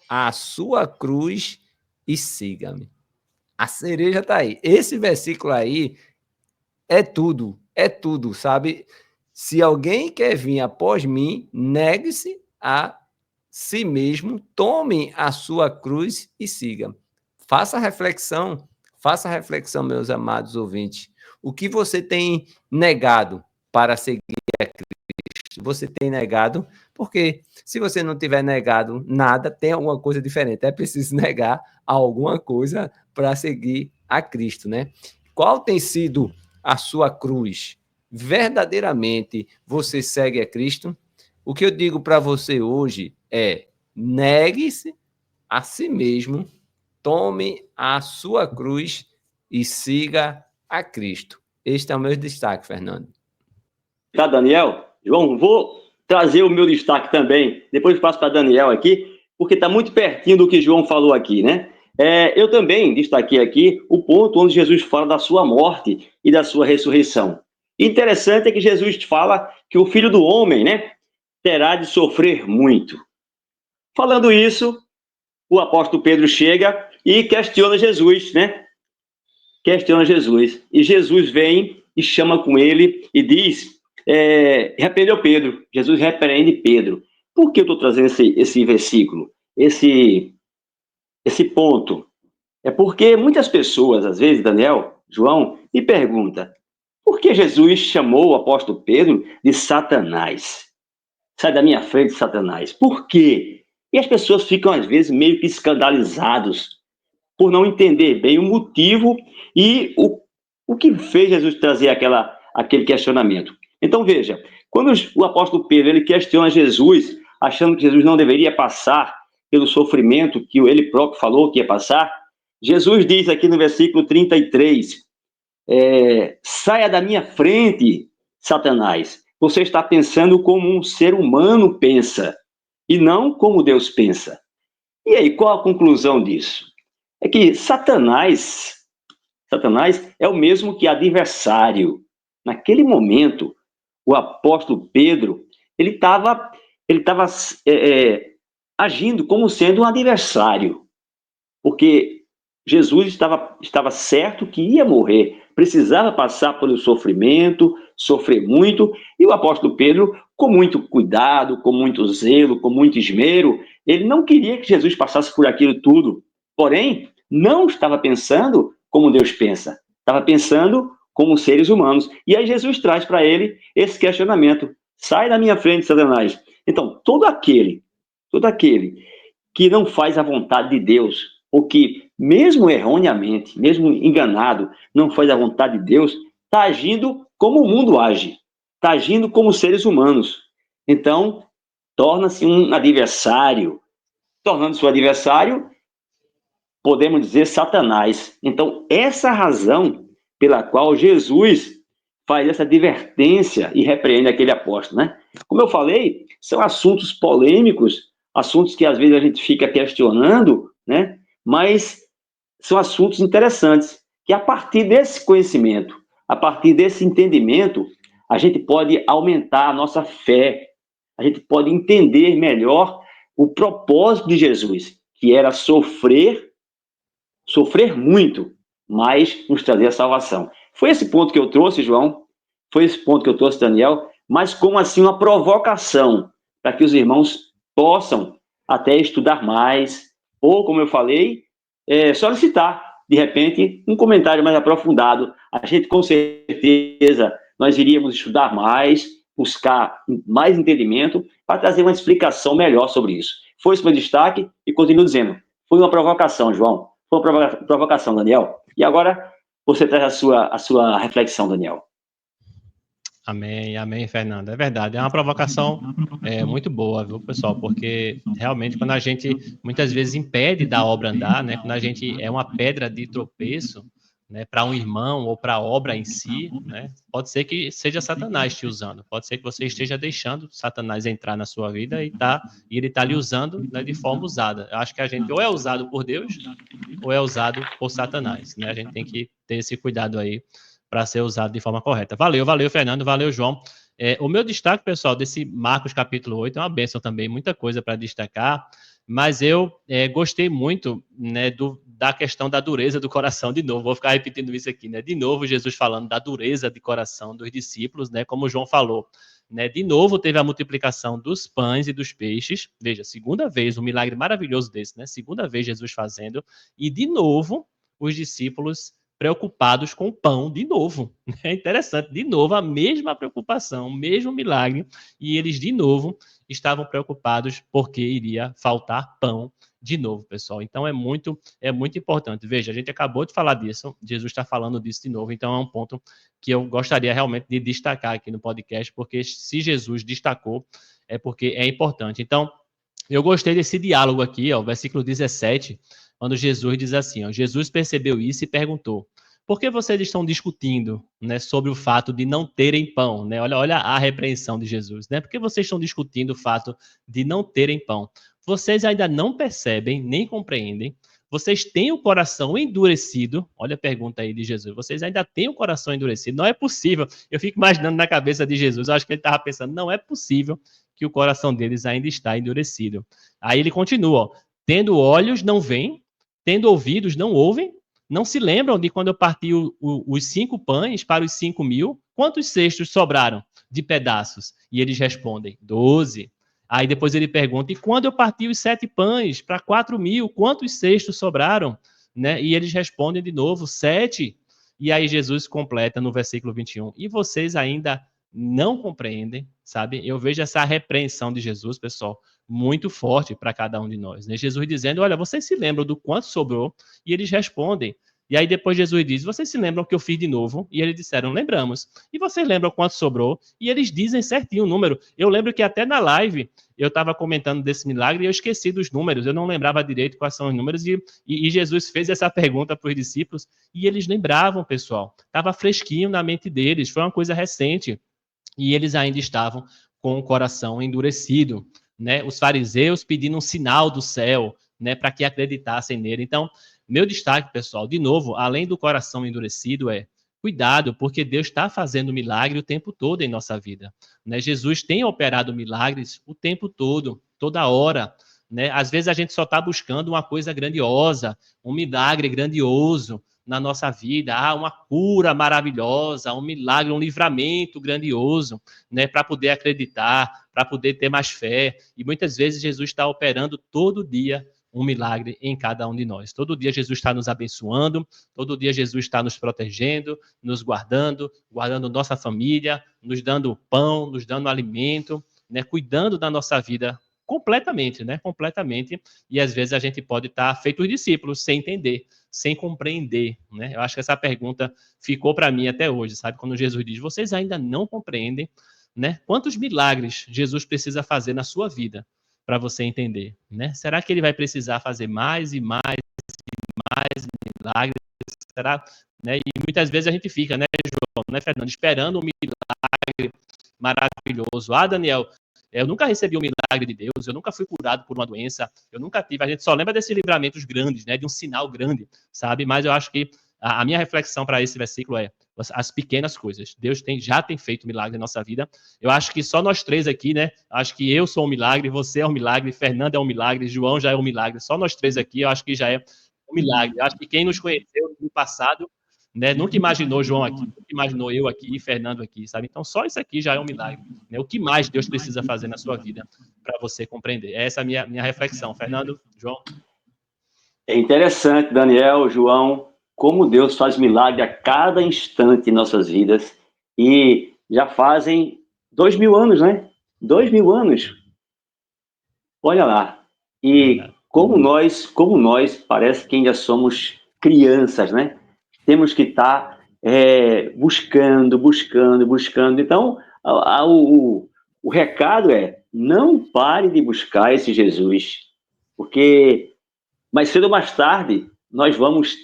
a sua cruz e siga-me. A cereja está aí. Esse versículo aí é tudo, sabe? Se alguém quer vir após mim, negue-se a si mesmo, tome a sua cruz e siga. Faça reflexão, meus amados ouvintes. O que você tem negado para seguir a Cristo? Você tem negado? Porque se você não tiver negado nada, tem alguma coisa diferente. É preciso negar alguma coisa para seguir a Cristo, né? Qual tem sido a sua cruz? Verdadeiramente você segue a Cristo? O que eu digo para você hoje é: negue-se a si mesmo, tome a sua cruz e siga a Cristo. Este é o meu destaque, Fernando.
Tá, Daniel? João, vou trazer o meu destaque também. Depois passo para Daniel aqui, porque está muito pertinho do que João falou aqui, né? Eu também destaquei aqui o ponto onde Jesus fala da sua morte e da sua ressurreição. Interessante é que Jesus fala que o Filho do Homem, né, terá de sofrer muito. Falando isso, o apóstolo Pedro chega e questiona Jesus, né? Questiona Jesus. E Jesus vem e chama com ele e diz, repreendeu Pedro. Jesus repreende Pedro. Por que eu estou trazendo esse versículo? Esse ponto? É porque muitas pessoas, às vezes, Daniel, João, me perguntam, por que Jesus chamou o apóstolo Pedro de Satanás? Sai da minha frente, Satanás. Por quê? E as pessoas ficam, às vezes, meio que escandalizados por não entender bem o motivo e o que fez Jesus trazer aquele questionamento. Então, veja, quando o apóstolo Pedro ele questiona Jesus, achando que Jesus não deveria passar pelo sofrimento que ele próprio falou que ia passar, Jesus diz aqui no versículo 33, saia da minha frente, Satanás. Você está pensando como um ser humano pensa, e não como Deus pensa. E aí, qual a conclusão disso? É que Satanás é o mesmo que adversário. Naquele momento, o apóstolo Pedro, ele estava agindo como sendo um adversário, porque Jesus estava certo que ia morrer, precisava passar pelo sofrimento, sofrer muito, e o apóstolo Pedro, com muito cuidado, com muito zelo, com muito esmero, ele não queria que Jesus passasse por aquilo tudo, porém, não estava pensando como Deus pensa, estava pensando como seres humanos. E aí Jesus traz para ele esse questionamento: sai da minha frente, Satanás. Então, todo aquele que não faz a vontade de Deus, ou que, mesmo erroneamente, mesmo enganado, não faz a vontade de Deus, está agindo como o mundo age, está agindo como seres humanos. Então, torna-se um adversário. Tornando-se um adversário, podemos dizer Satanás. Então, essa razão pela qual Jesus faz essa advertência e repreende aquele apóstolo, né? Como eu falei, são assuntos polêmicos, assuntos que às vezes a gente fica questionando, né? Mas são assuntos interessantes, que a partir desse conhecimento, a partir desse entendimento, a gente pode aumentar a nossa fé, a gente pode entender melhor o propósito de Jesus, que era sofrer muito, mas nos trazer a salvação. Foi esse ponto que eu trouxe, João, foi esse ponto que eu trouxe, Daniel, mas como assim uma provocação para que os irmãos possam até estudar mais, ou, como eu falei, solicitar, de repente, um comentário mais aprofundado. A gente, com certeza, nós iríamos estudar mais, buscar mais entendimento, para trazer uma explicação melhor sobre isso. Foi esse meu destaque e continuo dizendo, foi uma provocação, João. Foi uma provocação, Daniel. E agora você traz a sua reflexão, Daniel.
Amém, amém, Fernando. É verdade, é uma provocação muito boa, viu, pessoal? Porque realmente quando a gente muitas vezes impede da obra andar, né? Quando a gente é uma pedra de tropeço, né, para um irmão ou para a obra em si, né? Pode ser que seja Satanás te usando, pode ser que você esteja deixando Satanás entrar na sua vida e ele está lhe usando, né, de forma usada. Eu acho que a gente ou é usado por Deus ou é usado por Satanás, né? A gente tem que ter esse cuidado aí para ser usado de forma correta. Valeu, Fernando, valeu, João. O meu destaque, pessoal, desse Marcos capítulo 8 é uma bênção também, muita coisa para destacar, mas eu gostei muito, né, da questão da dureza do coração, de novo, vou ficar repetindo isso aqui, né, de novo Jesus falando da dureza de coração dos discípulos, né, como o João falou, né, de novo teve a multiplicação dos pães e dos peixes, veja, segunda vez, um milagre maravilhoso desse, né, segunda vez Jesus fazendo, e de novo os discípulos preocupados com o pão de novo. É interessante, de novo, a mesma preocupação, o mesmo milagre, e eles de novo estavam preocupados porque iria faltar pão de novo, pessoal. Então é muito importante. Veja, a gente acabou de falar disso, Jesus está falando disso de novo, então é um ponto que eu gostaria realmente de destacar aqui no podcast, porque se Jesus destacou, é porque é importante. Então, eu gostei desse diálogo aqui, ó, versículo 17, quando Jesus diz assim, ó, Jesus percebeu isso e perguntou, por que vocês estão discutindo, né, sobre o fato de não terem pão? Né? Olha a repreensão de Jesus. Né? Por que vocês estão discutindo o fato de não terem pão? Vocês ainda não percebem, nem compreendem. Vocês têm o coração endurecido. Olha a pergunta aí de Jesus. Vocês ainda têm o coração endurecido. Não é possível. Eu fico imaginando na cabeça de Jesus. Eu acho que ele estava pensando, não é possível que o coração deles ainda está endurecido. Aí ele continua, ó, tendo olhos não veem, tendo ouvidos não ouvem, não se lembram de quando eu parti os 5 pães para os 5.000? Quantos cestos sobraram de pedaços? E eles respondem, 12. Aí depois ele pergunta, e quando eu parti os 7 pães para 4.000, quantos cestos sobraram? Né? E eles respondem de novo, 7. E aí Jesus completa no versículo 21, e vocês ainda não compreendem, sabe? Eu vejo essa repreensão de Jesus, pessoal, muito forte para cada um de nós. Né? Jesus dizendo, olha, vocês se lembram do quanto sobrou? E eles respondem, E aí depois Jesus diz, vocês se lembram que eu fiz de novo? E eles disseram, lembramos. E vocês lembram quanto sobrou? E eles dizem certinho o número. Eu lembro que até na live eu estava comentando desse milagre e eu esqueci dos números. Eu não lembrava direito quais são os números. E Jesus fez essa pergunta para os discípulos e eles lembravam, pessoal. Estava fresquinho na mente deles. Foi uma coisa recente. E eles ainda estavam com o coração endurecido, né? Os fariseus pedindo um sinal do céu, né, para que acreditassem nele. Então, meu destaque, pessoal, de novo, além do coração endurecido, é cuidado, porque Deus está fazendo milagre o tempo todo em nossa vida, né? Jesus tem operado milagres o tempo todo, toda hora, né? Às vezes a gente só está buscando uma coisa grandiosa, um milagre grandioso na nossa vida, uma cura maravilhosa, um milagre, um livramento grandioso, né, para poder acreditar, para poder ter mais fé. E muitas vezes Jesus está operando todo dia um milagre em cada um de nós. Todo dia Jesus está nos abençoando, todo dia Jesus está nos protegendo, nos guardando, guardando nossa família, nos dando pão, nos dando alimento, né, cuidando da nossa vida completamente, né, completamente. E às vezes a gente pode estar feito os discípulos, sem entender, sem compreender, né? Eu acho que essa pergunta ficou para mim até hoje, sabe? Quando Jesus diz, vocês ainda não compreendem, né? Quantos milagres Jesus precisa fazer na sua vida para você entender, né? Será que ele vai precisar fazer mais e mais e mais milagres? Será, né? E muitas vezes a gente fica, né, João, né, Fernando, esperando um milagre maravilhoso. Daniel, eu nunca recebi um milagre de Deus, eu nunca fui curado por uma doença, eu nunca tive, a gente só lembra desses livramentos grandes, né, de um sinal grande, sabe? Mas eu acho que a minha reflexão para esse versículo é as pequenas coisas. Deus já tem feito milagre na nossa vida. Eu acho que só nós três aqui, né? Acho que eu sou um milagre, você é um milagre, Fernando é um milagre, João já é um milagre. Só nós três aqui, eu acho que já é um milagre. Eu acho que quem nos conheceu no passado, né, nunca imaginou João aqui, nunca imaginou eu aqui e Fernando aqui, sabe? Então só isso aqui já é um milagre, né? O que mais Deus precisa fazer na sua vida para você compreender? Essa é a minha reflexão. Fernando, João?
É interessante, Daniel, João, como Deus faz milagre a cada instante em nossas vidas. E já fazem 2000 anos, né? 2000 anos. Olha lá. E como nós, parece que ainda somos crianças, né? Temos que estar buscando. Então, o recado é, não pare de buscar esse Jesus, porque mais cedo ou mais tarde nós vamos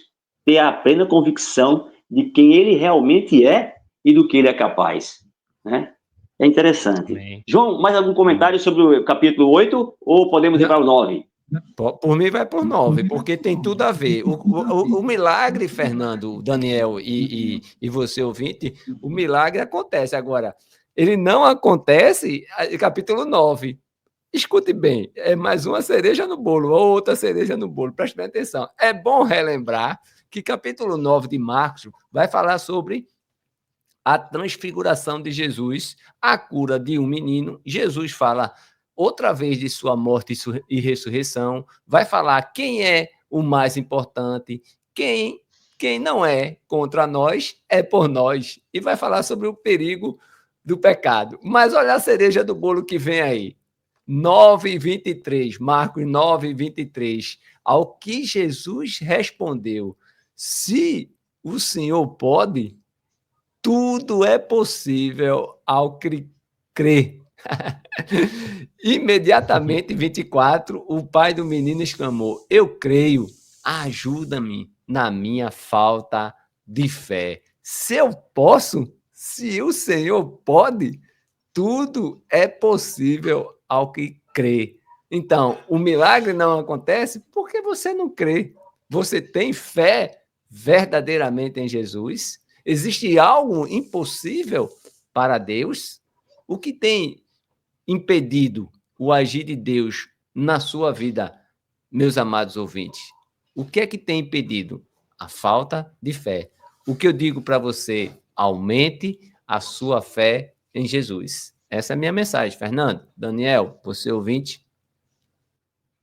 ter a plena convicção de quem ele realmente é e do que ele é capaz, né? É interessante. Amém. João, mais algum comentário sobre o capítulo 8 ou podemos ir para o 9?
Por mim vai por 9, porque tem tudo a ver. O milagre, Fernando, Daniel e você ouvinte, o milagre acontece. Agora, ele não acontece no capítulo 9. Escute bem, é mais uma cereja no bolo, ou outra cereja no bolo, preste bem atenção. É bom relembrar que capítulo 9 de Marcos vai falar sobre a transfiguração de Jesus, a cura de um menino. Jesus fala outra vez de sua morte e ressurreição, vai falar quem é o mais importante, quem não é contra nós, é por nós, e vai falar sobre o perigo do pecado. Mas olha a cereja do bolo que vem aí. 9:23, Marcos 9:23, ao que Jesus respondeu, se o Senhor pode, tudo é possível ao que crê. Imediatamente, 24, o pai do menino exclamou, eu creio, ajuda-me na minha falta de fé. Se eu posso, se o Senhor pode, tudo é possível ao que crê. Então, o milagre não acontece porque você não crê. Você tem fé verdadeiramente em Jesus? Existe algo impossível para Deus? O que tem impedido o agir de Deus na sua vida, meus amados ouvintes? O que é que tem impedido? A falta de fé. O que eu digo para você, aumente a sua fé em Jesus. Essa é a minha mensagem, Fernando. Daniel, você ouvinte?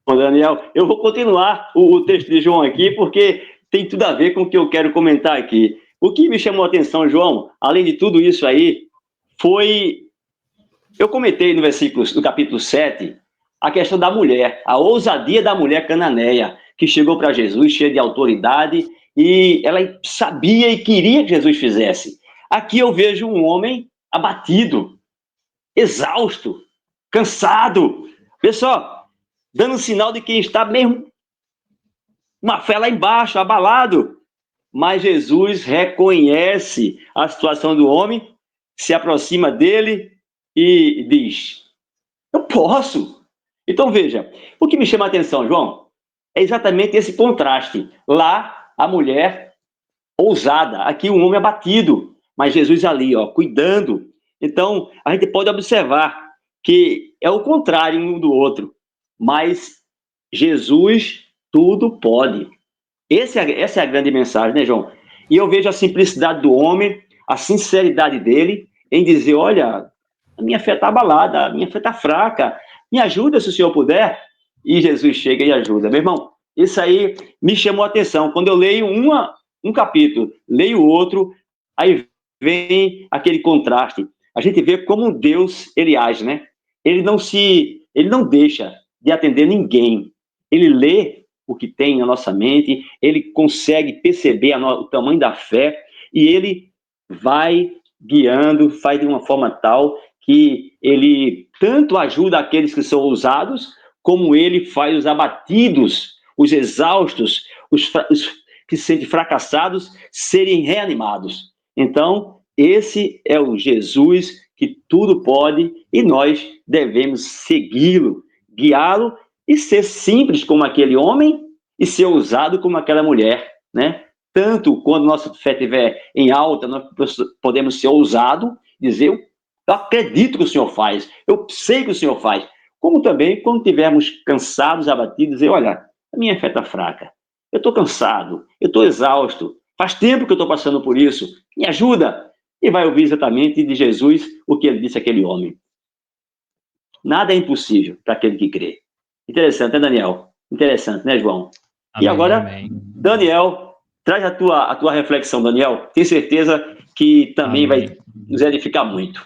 Bom, Daniel, eu vou continuar o texto de João aqui, porque tem tudo a ver com o que eu quero comentar aqui. O que me chamou a atenção, João, além de tudo isso aí, foi... Eu comentei no capítulo 7, a questão da mulher, a ousadia da mulher cananeia, que chegou para Jesus cheia de autoridade e ela sabia e queria que Jesus fizesse. Aqui eu vejo um homem abatido, exausto, cansado. Pessoal, dando um sinal de quem está mesmo uma fé lá embaixo, abalado. Mas Jesus reconhece a situação do homem, se aproxima dele e diz: eu posso. Então veja, o que me chama a atenção, João, é exatamente esse contraste. Lá, a mulher ousada, aqui um homem abatido, mas Jesus ali, ó, cuidando. Então, a gente pode observar que é o contrário um do outro, mas Jesus tudo pode. Essa é a grande mensagem, né, João? E eu vejo a simplicidade do homem, a sinceridade dele em dizer, olha, a minha fé está abalada, a minha fé está fraca, me ajuda se o senhor puder. E Jesus chega e ajuda. Meu irmão, isso aí me chamou a atenção. Quando eu leio um capítulo, leio outro, aí vem aquele contraste. A gente vê como Deus, ele age, né? Ele não deixa de atender ninguém. Ele lê o que tem na nossa mente, ele consegue perceber o tamanho da fé e ele vai guiando, faz de uma forma tal que ele tanto ajuda aqueles que são ousados, como ele faz os abatidos, os exaustos, os que se sentem fracassados, serem reanimados. Então, esse é o Jesus que tudo pode e nós devemos segui-lo, guiá-lo e ser simples como aquele homem e ser ousado como aquela mulher, né? Tanto quando nossa fé estiver em alta, nós podemos ser ousados, dizer, eu acredito que o Senhor faz, eu sei que o Senhor faz. Como também, quando estivermos cansados, abatidos, dizer, olha, a minha fé está fraca, eu estou cansado, eu estou exausto, faz tempo que eu estou passando por isso, me ajuda. E vai ouvir exatamente de Jesus o que ele disse àquele homem. Nada é impossível para aquele que crê. Interessante, né, Daniel? Interessante, né, João?
Amém,
e agora,
amém.
Daniel, traz a tua reflexão, Daniel. Tenho certeza que também vai nos edificar muito.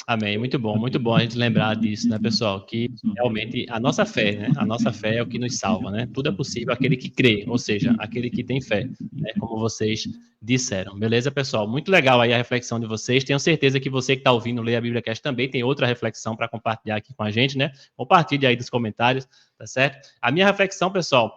Amém, muito bom a gente lembrar disso, né, pessoal, que realmente a nossa fé, né, a nossa fé é o que nos salva, né, tudo é possível aquele que crê, ou seja, aquele que tem fé, né, como vocês disseram, beleza, pessoal? Muito legal aí a reflexão de vocês, tenho certeza que você que está ouvindo ler a BíbliaCast também tem outra reflexão para compartilhar aqui com a gente, né, compartilhe aí nos comentários, tá certo? A minha reflexão, pessoal,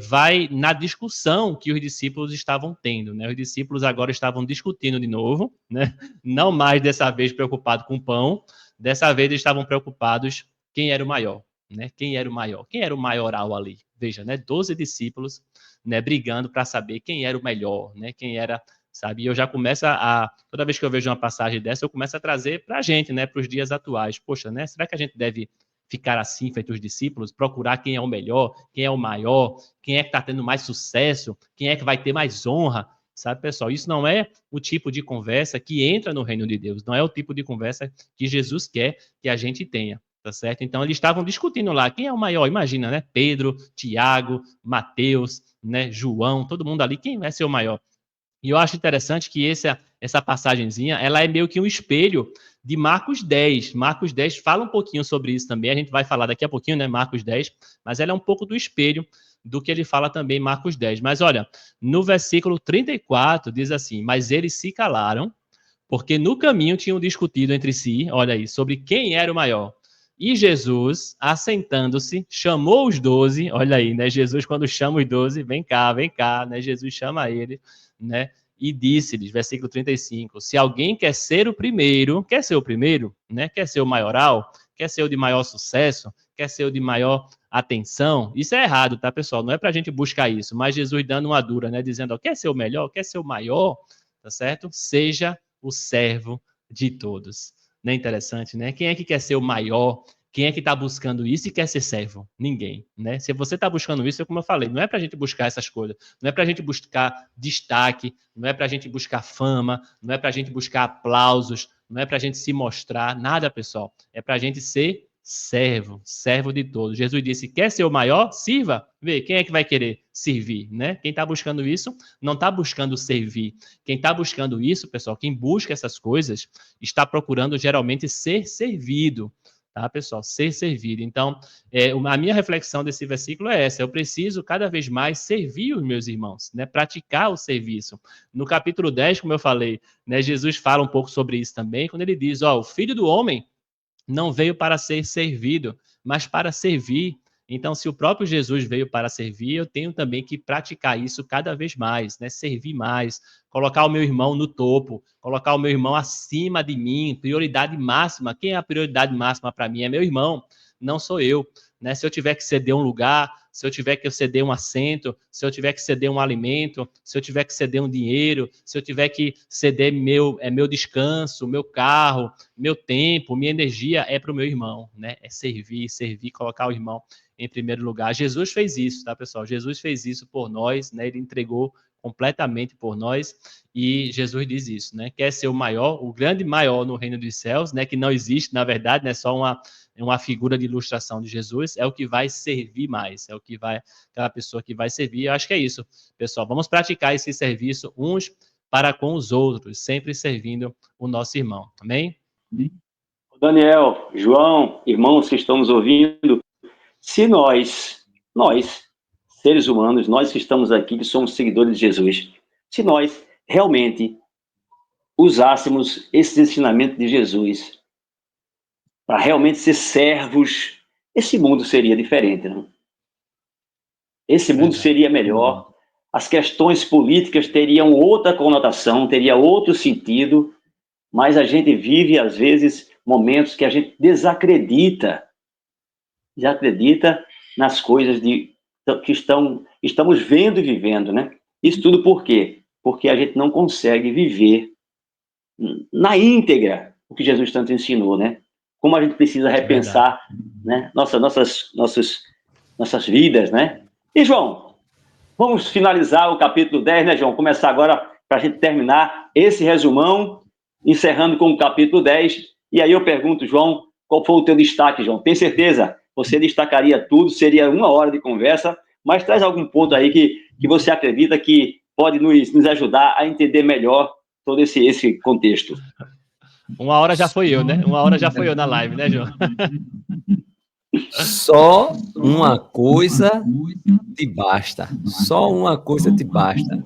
vai na discussão que os discípulos estavam tendo, né, os discípulos agora estavam discutindo de novo, né, não mais dessa vez preocupado com pão, dessa vez eles estavam preocupados quem era o maior, né? Quem era o maior? Quem era o maioral ali? Veja, né? 12 discípulos, né? Brigando para saber quem era o melhor, né? Quem era, sabe? E eu já começo toda vez que eu vejo uma passagem dessa, eu começo a trazer para a gente, né? Para os dias atuais. Poxa, né? Será que a gente deve ficar assim, feito os discípulos, procurar quem é o melhor, quem é o maior, quem é que está tendo mais sucesso, quem é que vai ter mais honra? Sabe, pessoal, isso não é o tipo de conversa que entra no reino de Deus, não é o tipo de conversa que Jesus quer que a gente tenha, tá certo? Então, eles estavam discutindo lá, quem é o maior? Imagina, né? Pedro, Tiago, Mateus, né? João, todo mundo ali, quem vai ser o maior? E eu acho interessante que essa passagenzinha, ela é meio que um espelho de Marcos 10. Marcos 10 fala um pouquinho sobre isso também, a gente vai falar daqui a pouquinho, né? Marcos 10, mas ela é um pouco do espelho do que ele fala também em Marcos 10. Mas olha, no versículo 34 diz assim, mas eles se calaram, porque no caminho tinham discutido entre si, olha aí, sobre quem era o maior. E Jesus, assentando-se, chamou os 12, olha aí, né? Jesus, quando chama os 12, vem cá, né? Jesus chama ele, né? E disse-lhes, versículo 35, se alguém quer ser o primeiro, né? Quer ser o maioral, quer ser o de maior sucesso, quer ser o de maior atenção, isso é errado, tá, pessoal? Não é pra gente buscar isso, mas Jesus dando uma dura, né? Dizendo, ó, quer ser o melhor, quer ser o maior, tá certo? Seja o servo de todos. Não é interessante, né? Quem é que quer ser o maior? Quem é que está buscando isso e quer ser servo? Ninguém, né? Se você está buscando isso, é como eu falei, não é para a gente buscar essas coisas, não é para a gente buscar destaque, não é para a gente buscar fama, não é para a gente buscar aplausos, não é para a gente se mostrar, nada, pessoal. É para a gente ser servo de todos. Jesus disse, quer ser o maior? Sirva. Vê, quem é que vai querer servir, né? Quem está buscando isso, não está buscando servir. Quem está buscando isso, pessoal, quem busca essas coisas, está procurando geralmente ser servido, tá, pessoal? Ser servido. Então, a minha reflexão desse versículo é essa: eu preciso cada vez mais servir os meus irmãos, né? Praticar o serviço. No capítulo 10, como eu falei, né, Jesus fala um pouco sobre isso também, quando ele diz, o Filho do Homem não veio para ser servido, mas para servir. Então, se o próprio Jesus veio para servir, eu tenho também que praticar isso cada vez mais, né? Servir mais, colocar o meu irmão no topo, colocar o meu irmão acima de mim, prioridade máxima. Quem é a prioridade máxima para mim? É meu irmão, não sou eu. Né? Se eu tiver que ceder um lugar, se eu tiver que ceder um assento, se eu tiver que ceder um alimento, se eu tiver que ceder um dinheiro, se eu tiver que ceder meu descanso, meu carro, meu tempo, minha energia, é para o meu irmão, né? É servir, colocar o irmão em primeiro lugar. Jesus fez isso, tá, pessoal? Jesus fez isso por nós, né? Ele entregou completamente por nós, e Jesus diz isso, né? Quer ser o maior, o grande maior no reino dos céus, né? Que não existe, na verdade, né? Só uma figura de ilustração de Jesus, é o que vai servir mais, é o que vai, aquela pessoa que vai servir. Eu acho que é isso, pessoal. Vamos praticar esse serviço uns para com os outros, sempre servindo o nosso irmão. Amém?
Daniel, João, irmãos que estamos ouvindo, se nós, seres humanos, nós que estamos aqui, que somos seguidores de Jesus, se nós realmente usássemos esse ensinamento de Jesus para realmente ser servos, esse mundo seria diferente, não? Esse mundo seria melhor, as questões políticas teriam outra conotação, teria outro sentido, mas a gente vive, às vezes, momentos que a gente desacredita nas coisas que estamos vendo e vivendo, né? Isso tudo por quê? Porque a gente não consegue viver na íntegra o que Jesus tanto ensinou, né? Como a gente precisa repensar, né? Nossas vidas, né? E, João, vamos finalizar o capítulo 10, né, João? Começar agora para a gente terminar esse resumão, encerrando com o capítulo 10. E aí eu pergunto, João, qual foi o teu destaque, João? Tem certeza? Você destacaria tudo, seria 1 hora de conversa, mas traz algum ponto aí que você acredita que pode nos ajudar a entender melhor todo esse contexto.
1 hora já foi eu, né? 1 hora já foi eu na live, né, João?
Só uma coisa te basta. Só uma coisa te basta.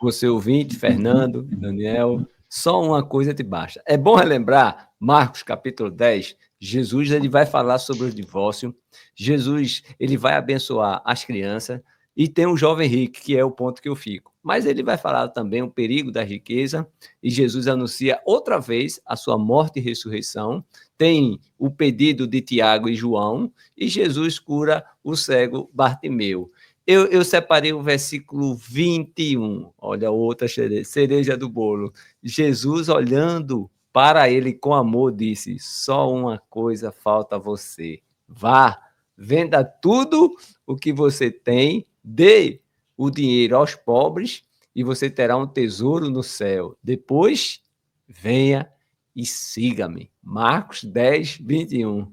Você ouvinte, Fernando, Daniel, só uma coisa te basta. É bom relembrar, Marcos capítulo 10, Jesus ele vai falar sobre o divórcio, Jesus ele vai abençoar as crianças, e tem um jovem rico, que é o ponto que eu fico. Mas ele vai falar também o perigo da riqueza, e Jesus anuncia outra vez a sua morte e ressurreição. Tem o pedido de Tiago e João, e Jesus cura o cego Bartimeu. Eu separei o versículo 21, olha, outra cereja do bolo. Jesus, olhando para ele com amor, disse: só uma coisa falta a você. Vá, venda tudo o que você tem, dê o dinheiro aos pobres e você terá um tesouro no céu. Depois, venha e siga-me. Marcos 10, 21.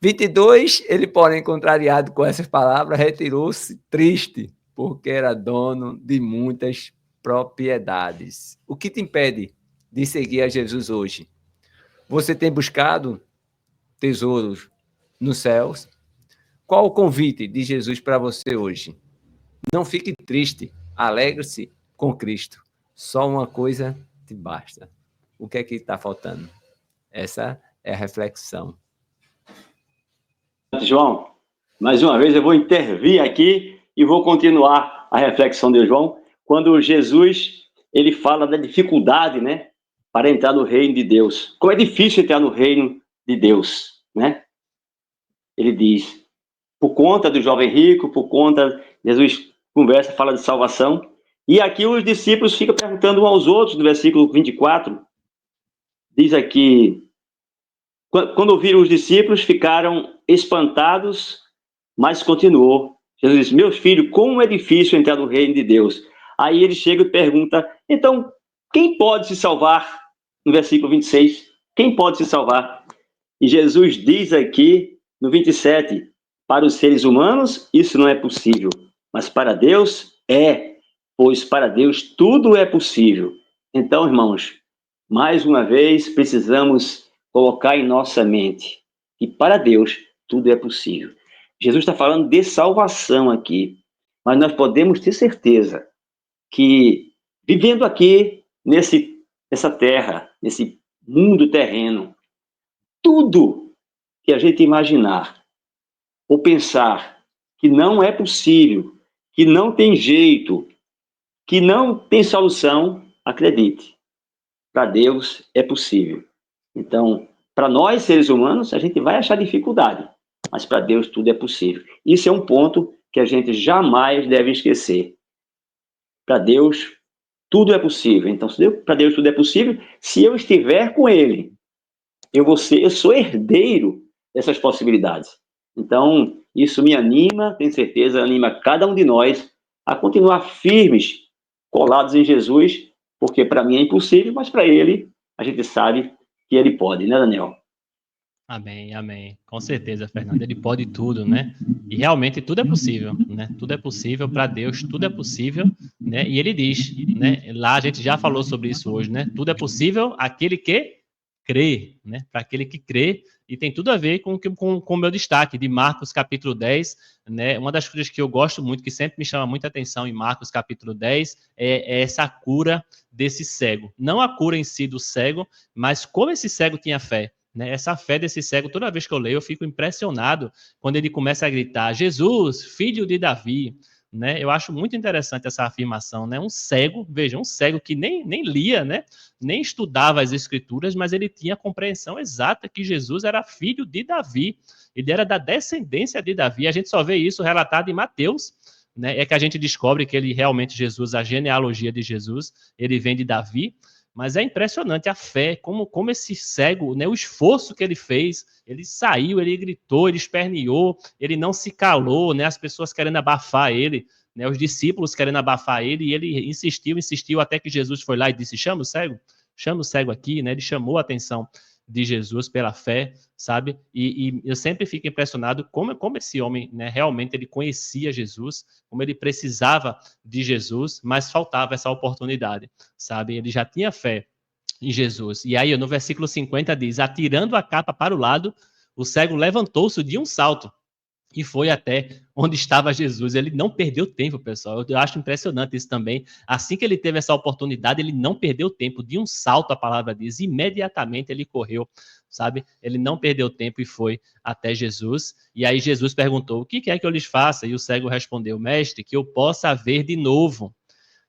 22, ele, porém, contrariado com essas palavras, retirou-se triste, porque era dono de muitas propriedades. O que te impede de seguir a Jesus hoje? Você tem buscado tesouros nos céus? Qual o convite de Jesus para você hoje? Não fique triste, alegre-se com Cristo. Só uma coisa te basta. O que é que está faltando? Essa é a reflexão.
João, mais uma vez eu vou intervir aqui e vou continuar a reflexão de João, quando Jesus ele fala da dificuldade, né, para entrar no reino de Deus. Como é difícil entrar no reino de Deus, né? Ele diz, por conta do jovem rico, por conta, Jesus conversa, fala de salvação, e aqui os discípulos ficam perguntando uns aos outros, no versículo 24, diz aqui, quando ouviram os discípulos, ficaram espantados, mas continuou. Jesus disse, meus filhos, como é difícil entrar no reino de Deus. Aí ele chega e pergunta, então, quem pode se salvar? No versículo 26, quem pode se salvar? E Jesus diz aqui, no 27, para os seres humanos, isso não é possível, mas para Deus é, pois para Deus tudo é possível. Então, irmãos, mais uma vez, precisamos colocar em nossa mente que para Deus tudo é possível. Jesus está falando de salvação aqui, mas nós podemos ter certeza que vivendo aqui nessa terra, nesse mundo terreno, tudo que a gente imaginar ou pensar que não é possível, que não tem jeito, que não tem solução, acredite, para Deus é possível. Então, para nós, seres humanos, a gente vai achar dificuldade, mas para Deus tudo é possível. Isso é um ponto que a gente jamais deve esquecer. Para Deus, tudo é possível. Então, para Deus tudo é possível, se eu estiver com Ele, eu sou herdeiro dessas possibilidades. Então, isso me anima, tenho certeza, anima cada um de nós a continuar firmes, colados em Jesus, porque para mim é impossível, mas para Ele, a gente sabe que Ele pode, né, Daniel?
Amém, amém. Com certeza, Fernando. Ele pode tudo, né? E realmente tudo é possível, né? Tudo é possível para Deus, tudo é possível, né? E ele diz, né? Lá a gente já falou sobre isso hoje, né? Tudo é possível aquele que crê, né? Para aquele que crê, e tem tudo a ver com o meu destaque de Marcos capítulo 10, né? Uma das coisas que eu gosto muito, que sempre me chama muita atenção em Marcos capítulo 10, é essa cura desse cego. Não a cura em si do cego, mas como esse cego tinha fé. Né, essa fé desse cego, toda vez que eu leio, eu fico impressionado quando ele começa a gritar, Jesus, filho de Davi. Né? Eu acho muito interessante essa afirmação. Né? Um cego, veja, um cego que nem lia, né? Nem estudava as escrituras, mas ele tinha a compreensão exata que Jesus era filho de Davi. Ele era da descendência de Davi. A gente só vê isso relatado em Mateus. Né? É que a gente descobre que ele realmente, Jesus, a genealogia de Jesus, ele vem de Davi. Mas é impressionante a fé, como esse cego, né, o esforço que ele fez, ele saiu, ele gritou, ele esperneou, ele não se calou, né, as pessoas querendo abafar ele, né, os discípulos querendo abafar ele, e ele insistiu, até que Jesus foi lá e disse, chama o cego aqui, né, ele chamou a atenção de Jesus pela fé, sabe? E eu sempre fico impressionado como esse homem, né, realmente ele conhecia Jesus, como ele precisava de Jesus, mas faltava essa oportunidade, sabe? Ele já tinha fé em Jesus. E aí, no versículo 50 diz, atirando a capa para o lado, o cego levantou-se de um salto e foi até onde estava Jesus. Ele não perdeu tempo, pessoal. Eu acho impressionante isso também. Assim que ele teve essa oportunidade, ele não perdeu tempo. De um salto, a palavra diz, imediatamente ele correu, sabe? Ele não perdeu tempo e foi até Jesus. E aí Jesus perguntou, o que quer que eu lhes faça? E o cego respondeu, mestre, que eu possa ver de novo.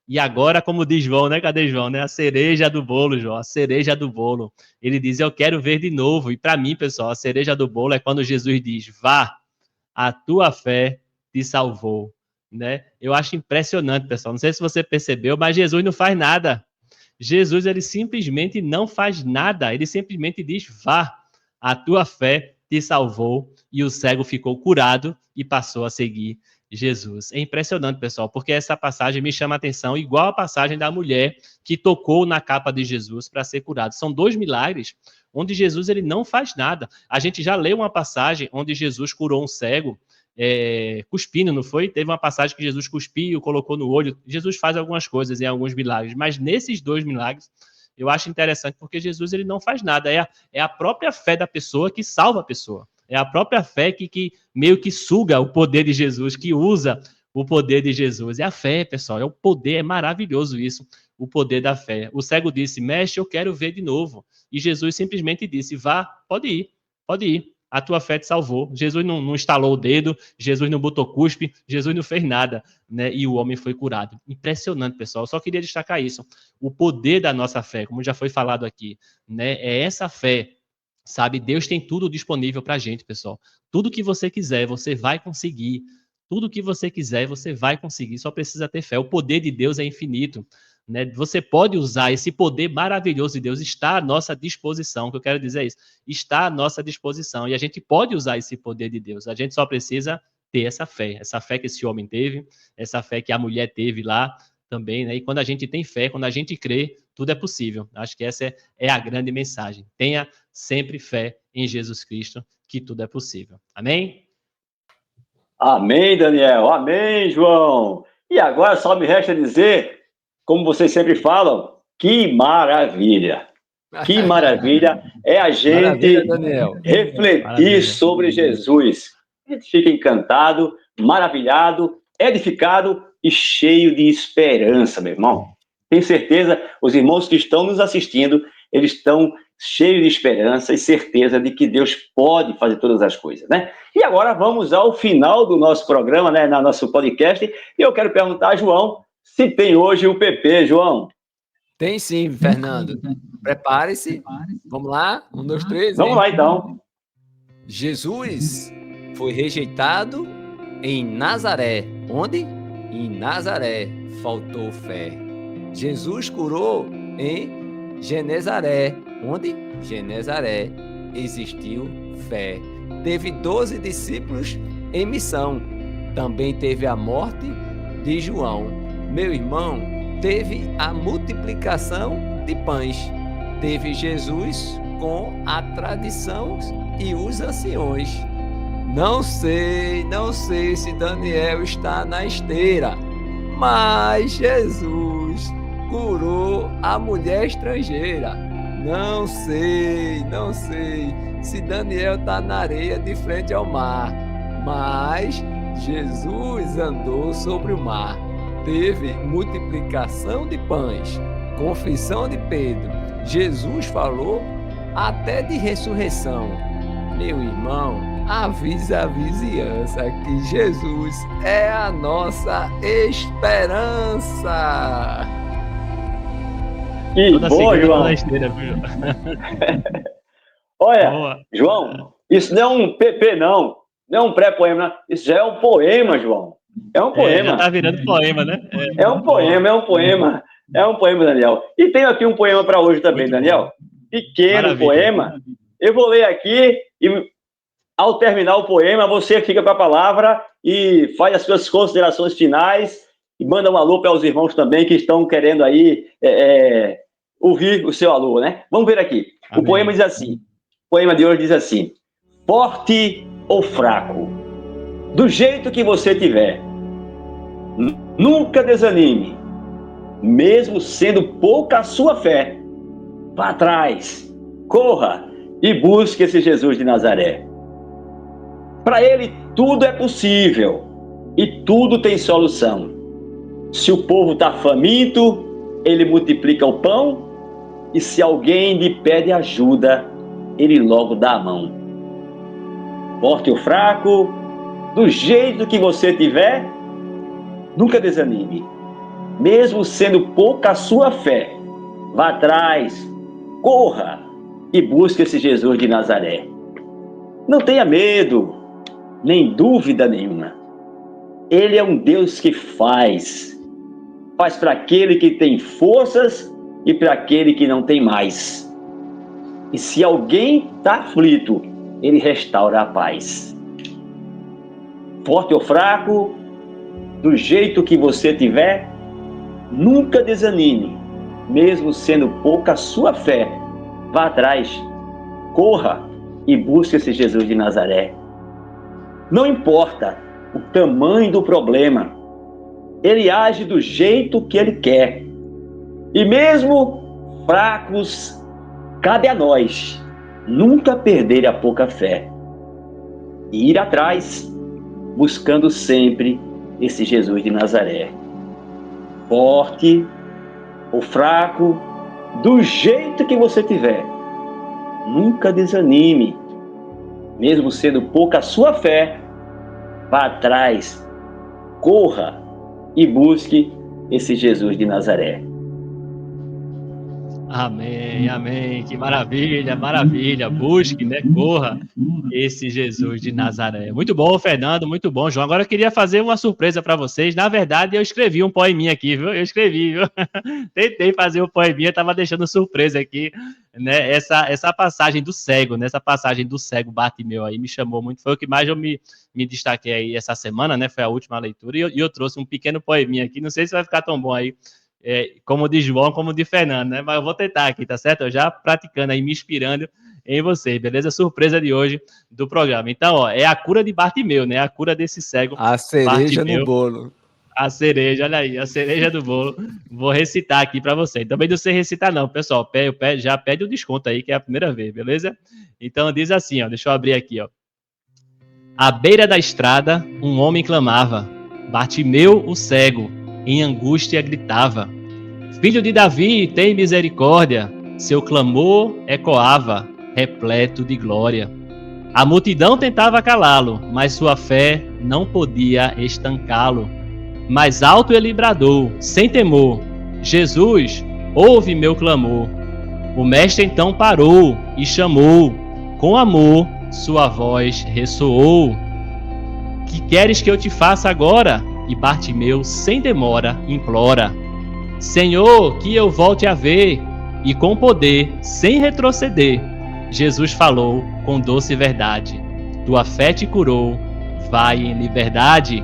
E agora, como diz João, né? Cadê João? Né? A cereja do bolo, João, a cereja do bolo. Ele diz, eu quero ver de novo. E para mim, pessoal, a cereja do bolo é quando Jesus diz, vá, a tua fé te salvou, né? Eu acho impressionante, pessoal. Não sei se você percebeu, mas Jesus não faz nada. Jesus, ele simplesmente não faz nada. Ele simplesmente diz, vá, a tua fé te salvou. E o cego ficou curado e passou a seguir Jesus. É impressionante, pessoal, porque essa passagem me chama a atenção, igual a passagem da mulher que tocou na capa de Jesus para ser curado. São dois milagres onde Jesus ele não faz nada. A gente já leu uma passagem onde Jesus curou um cego cuspindo, não foi? Teve uma passagem que Jesus cuspiu, colocou no olho. Jesus faz algumas coisas em alguns milagres, mas nesses dois milagres eu acho interessante porque Jesus ele não faz nada. É a própria fé da pessoa que salva a pessoa. É a própria fé que meio que suga o poder de Jesus, que usa o poder de Jesus. É a fé, pessoal. É o poder, é maravilhoso isso, o poder da fé. O cego disse, mestre, eu quero ver de novo. E Jesus simplesmente disse, vá, pode ir. A tua fé te salvou. Jesus não estalou o dedo, Jesus não botou cuspe, Jesus não fez nada, né? E o homem foi curado. Impressionante, pessoal. Eu só queria destacar isso. O poder da nossa fé, como já foi falado aqui, né? É essa fé, sabe? Deus tem tudo disponível para a gente, pessoal. Tudo que você quiser, você vai conseguir. Tudo que você quiser, você vai conseguir. Só precisa ter fé. O poder de Deus é infinito. Né? Você pode usar esse poder maravilhoso de Deus, está à nossa disposição. O que eu quero dizer é isso, está à nossa disposição, e a gente pode usar esse poder de Deus, a gente só precisa ter essa fé que esse homem teve, essa fé que a mulher teve lá também, né? E quando a gente tem fé, quando a gente crê, tudo é possível. Acho que essa é a grande mensagem. Tenha sempre fé em Jesus Cristo, que tudo é possível. Amém?
Amém, Daniel. Amém, João. E agora só me resta dizer, como vocês sempre falam, que maravilha! Que maravilha é a gente
Maravilha, Daniel.
refletir
Maravilha.
sobre Jesus. A gente fica encantado, maravilhado, edificado e cheio de esperança, meu irmão. Tenho certeza, os irmãos que estão nos assistindo, eles estão cheios de esperança e certeza de que Deus pode fazer todas as coisas, né? E agora vamos ao final do nosso programa, né, no nosso podcast, e eu quero perguntar a João se tem hoje o PP, João.
Tem sim, Fernando. Prepare-se. Vamos lá? 1, 2, 3.
Vamos lá, então.
Jesus foi rejeitado em Nazaré. Onde? Em Nazaré faltou fé. Jesus curou em Genezaré. Onde? Genezaré existiu fé. Teve 12 discípulos em missão. Também teve a morte de João. Meu irmão, teve a multiplicação de pães. Teve Jesus com a tradição e os anciões. Não sei se Daniel está na esteira, mas Jesus curou a mulher estrangeira. Não sei se Daniel está na areia de frente ao mar, mas Jesus andou sobre o mar. Teve multiplicação de pães, confissão de Pedro. Jesus falou até de ressurreição. Meu irmão, avisa a vizinhança que Jesus é a nossa esperança.
Que bom, João. Olha, boa. João, isso não é um PP, não. Não é um pré-poema, não. Isso já é um poema, João. É um poema.
Já tá virando poema, né?
É um poema. É um poema, Daniel. E tenho aqui um poema para hoje também, muito Daniel. Bom. Pequeno maravilha, poema. Maravilha. Eu vou ler aqui e, ao terminar o poema, você fica com a palavra e faz as suas considerações finais e manda um alô para os irmãos também que estão querendo aí ouvir o seu alô, né? Vamos ver aqui. Amém. O poema diz assim. O poema de hoje diz assim: forte ou fraco, do jeito que você tiver, nunca desanime, mesmo sendo pouca a sua fé. Vá atrás, corra e busque esse Jesus de Nazaré. Para ele tudo é possível e tudo tem solução. Se o povo está faminto, ele multiplica o pão, e se alguém lhe pede ajuda, ele logo dá a mão. Forte ou fraco, do jeito que você tiver, nunca desanime. Mesmo sendo pouca a sua fé, vá atrás, corra e busque esse Jesus de Nazaré. Não tenha medo, nem dúvida nenhuma. Ele é um Deus que faz para aquele que tem forças e para aquele que não tem mais. E se alguém está aflito, ele restaura a paz. Forte ou fraco, do jeito que você tiver, nunca desanime, mesmo sendo pouca a sua fé. Vá atrás, corra e busque esse Jesus de Nazaré. Não importa o tamanho do problema, ele age do jeito que ele quer. E mesmo fracos, cabe a nós nunca perder a pouca fé e ir atrás, buscando sempre esse Jesus de Nazaré. Forte ou fraco, do jeito que você tiver, nunca desanime, mesmo sendo pouca a sua fé. Vá atrás, corra e busque esse Jesus de Nazaré.
Amém, amém, que maravilha, maravilha, busque, né, corra esse Jesus de Nazaré. Muito bom, Fernando, muito bom, João. Agora eu queria fazer uma surpresa para vocês. Na verdade, eu escrevi um poeminha aqui, viu? Eu escrevi, viu? Tentei fazer um poeminha, tava deixando surpresa aqui, né? Essa passagem do cego, né? Essa passagem do cego Bartimeu aí me chamou muito, foi o que mais eu me destaquei aí essa semana, né? Foi a última leitura e eu trouxe um pequeno poeminha aqui, não sei se vai ficar tão bom aí, como de João, como de Fernando, né? Mas eu vou tentar aqui, tá certo? Eu já praticando aí, me inspirando em vocês, beleza? Surpresa de hoje do programa. Então, ó, é a cura de Bartimeu, né? A cura desse cego.
A cereja Bartimeu, no bolo.
A cereja, olha aí, a cereja do bolo. Vou recitar aqui para você. Também não sei recitar não, pessoal. Já pede o desconto aí, que é a primeira vez, beleza? Então diz assim, ó, deixa eu abrir aqui, ó. À beira da estrada, um homem clamava. Bartimeu, o cego, em angústia gritava. Filho de Davi, tem misericórdia. Seu clamor ecoava, repleto de glória. A multidão tentava calá-lo, mas sua fé não podia estancá-lo. Mais alto ele bradou, sem temor: Jesus, ouve meu clamor. O mestre então parou e chamou. Com amor, sua voz ressoou. Que queres que eu te faça agora? E Bartimeu, sem demora, implora. Senhor, que eu volte a ver. E com poder, sem retroceder, Jesus falou com doce verdade. Tua fé te curou, vai em liberdade.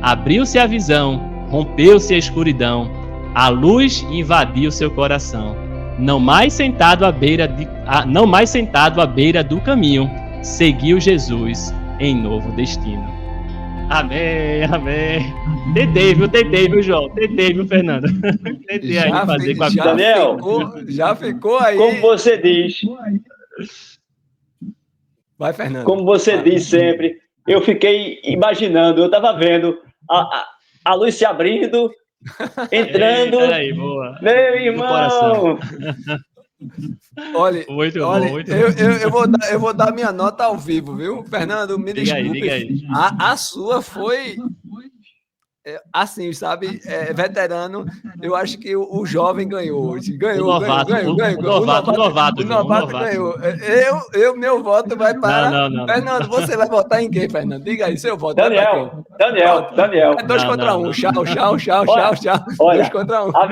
Abriu-se a visão, rompeu-se a escuridão, a luz invadiu seu coração. Não mais sentado à beira do caminho, seguiu Jesus em novo destino. Amém, amém. Tentei, viu, João? Tentei, viu, Fernando? Tentei aí fazer com a vida.
Daniel,
já ficou aí.
Como você diz.
Vai, Fernando.
Como você diz sempre, eu fiquei imaginando, eu estava vendo a luz se abrindo, entrando.
Aí, boa.
Meu irmão!
Olha,
muito
olha,
bom, muito
eu vou dar minha nota ao vivo, viu? Fernando, me desculpe.
Diga aí.
A sua foi assim, sabe? Veterano, eu acho que o jovem ganhou hoje. Ganhou. O novato ganhou. Meu voto vai para...
Não.
Fernando, você vai votar em quem, Fernando? Diga aí, seu voto.
Daniel.
É 2 contra 1. Tchau.
Olha,
2 contra 1.
A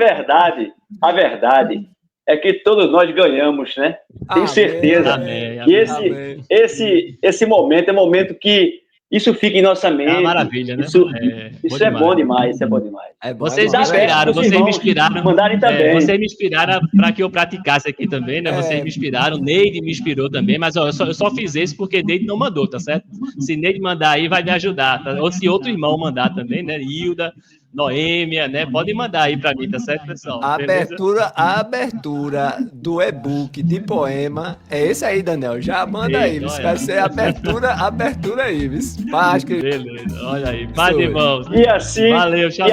verdade é que todos nós ganhamos, né? Tenho certeza que esse momento é um momento que isso fica em nossa mente. É uma
maravilha, né?
Isso é bom demais,
Vocês me inspiraram,
mandarem também.
Vocês me inspiraram para que eu praticasse aqui também, né? Vocês me inspiraram, Neide me inspirou também, mas ó, eu só fiz esse porque Neide não mandou, tá certo? Se Neide mandar aí, vai me ajudar, tá? Ou se outro irmão mandar também, né? Hilda, Noêmia, né? Pode mandar aí para mim, tá certo, pessoal?
A abertura do e-book de poema é esse aí, Daniel. Já manda aí, vai ser abertura aí, viu?
Beleza, olha aí. Paz de mãos.
E assim,
valeu, tchau.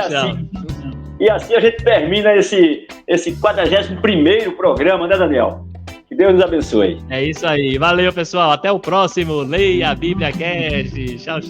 E assim a gente termina esse 41º programa, né, Daniel? Que Deus nos abençoe.
É isso aí. Valeu, pessoal. Até o próximo. Leia a Bíblia Cast. Tchau.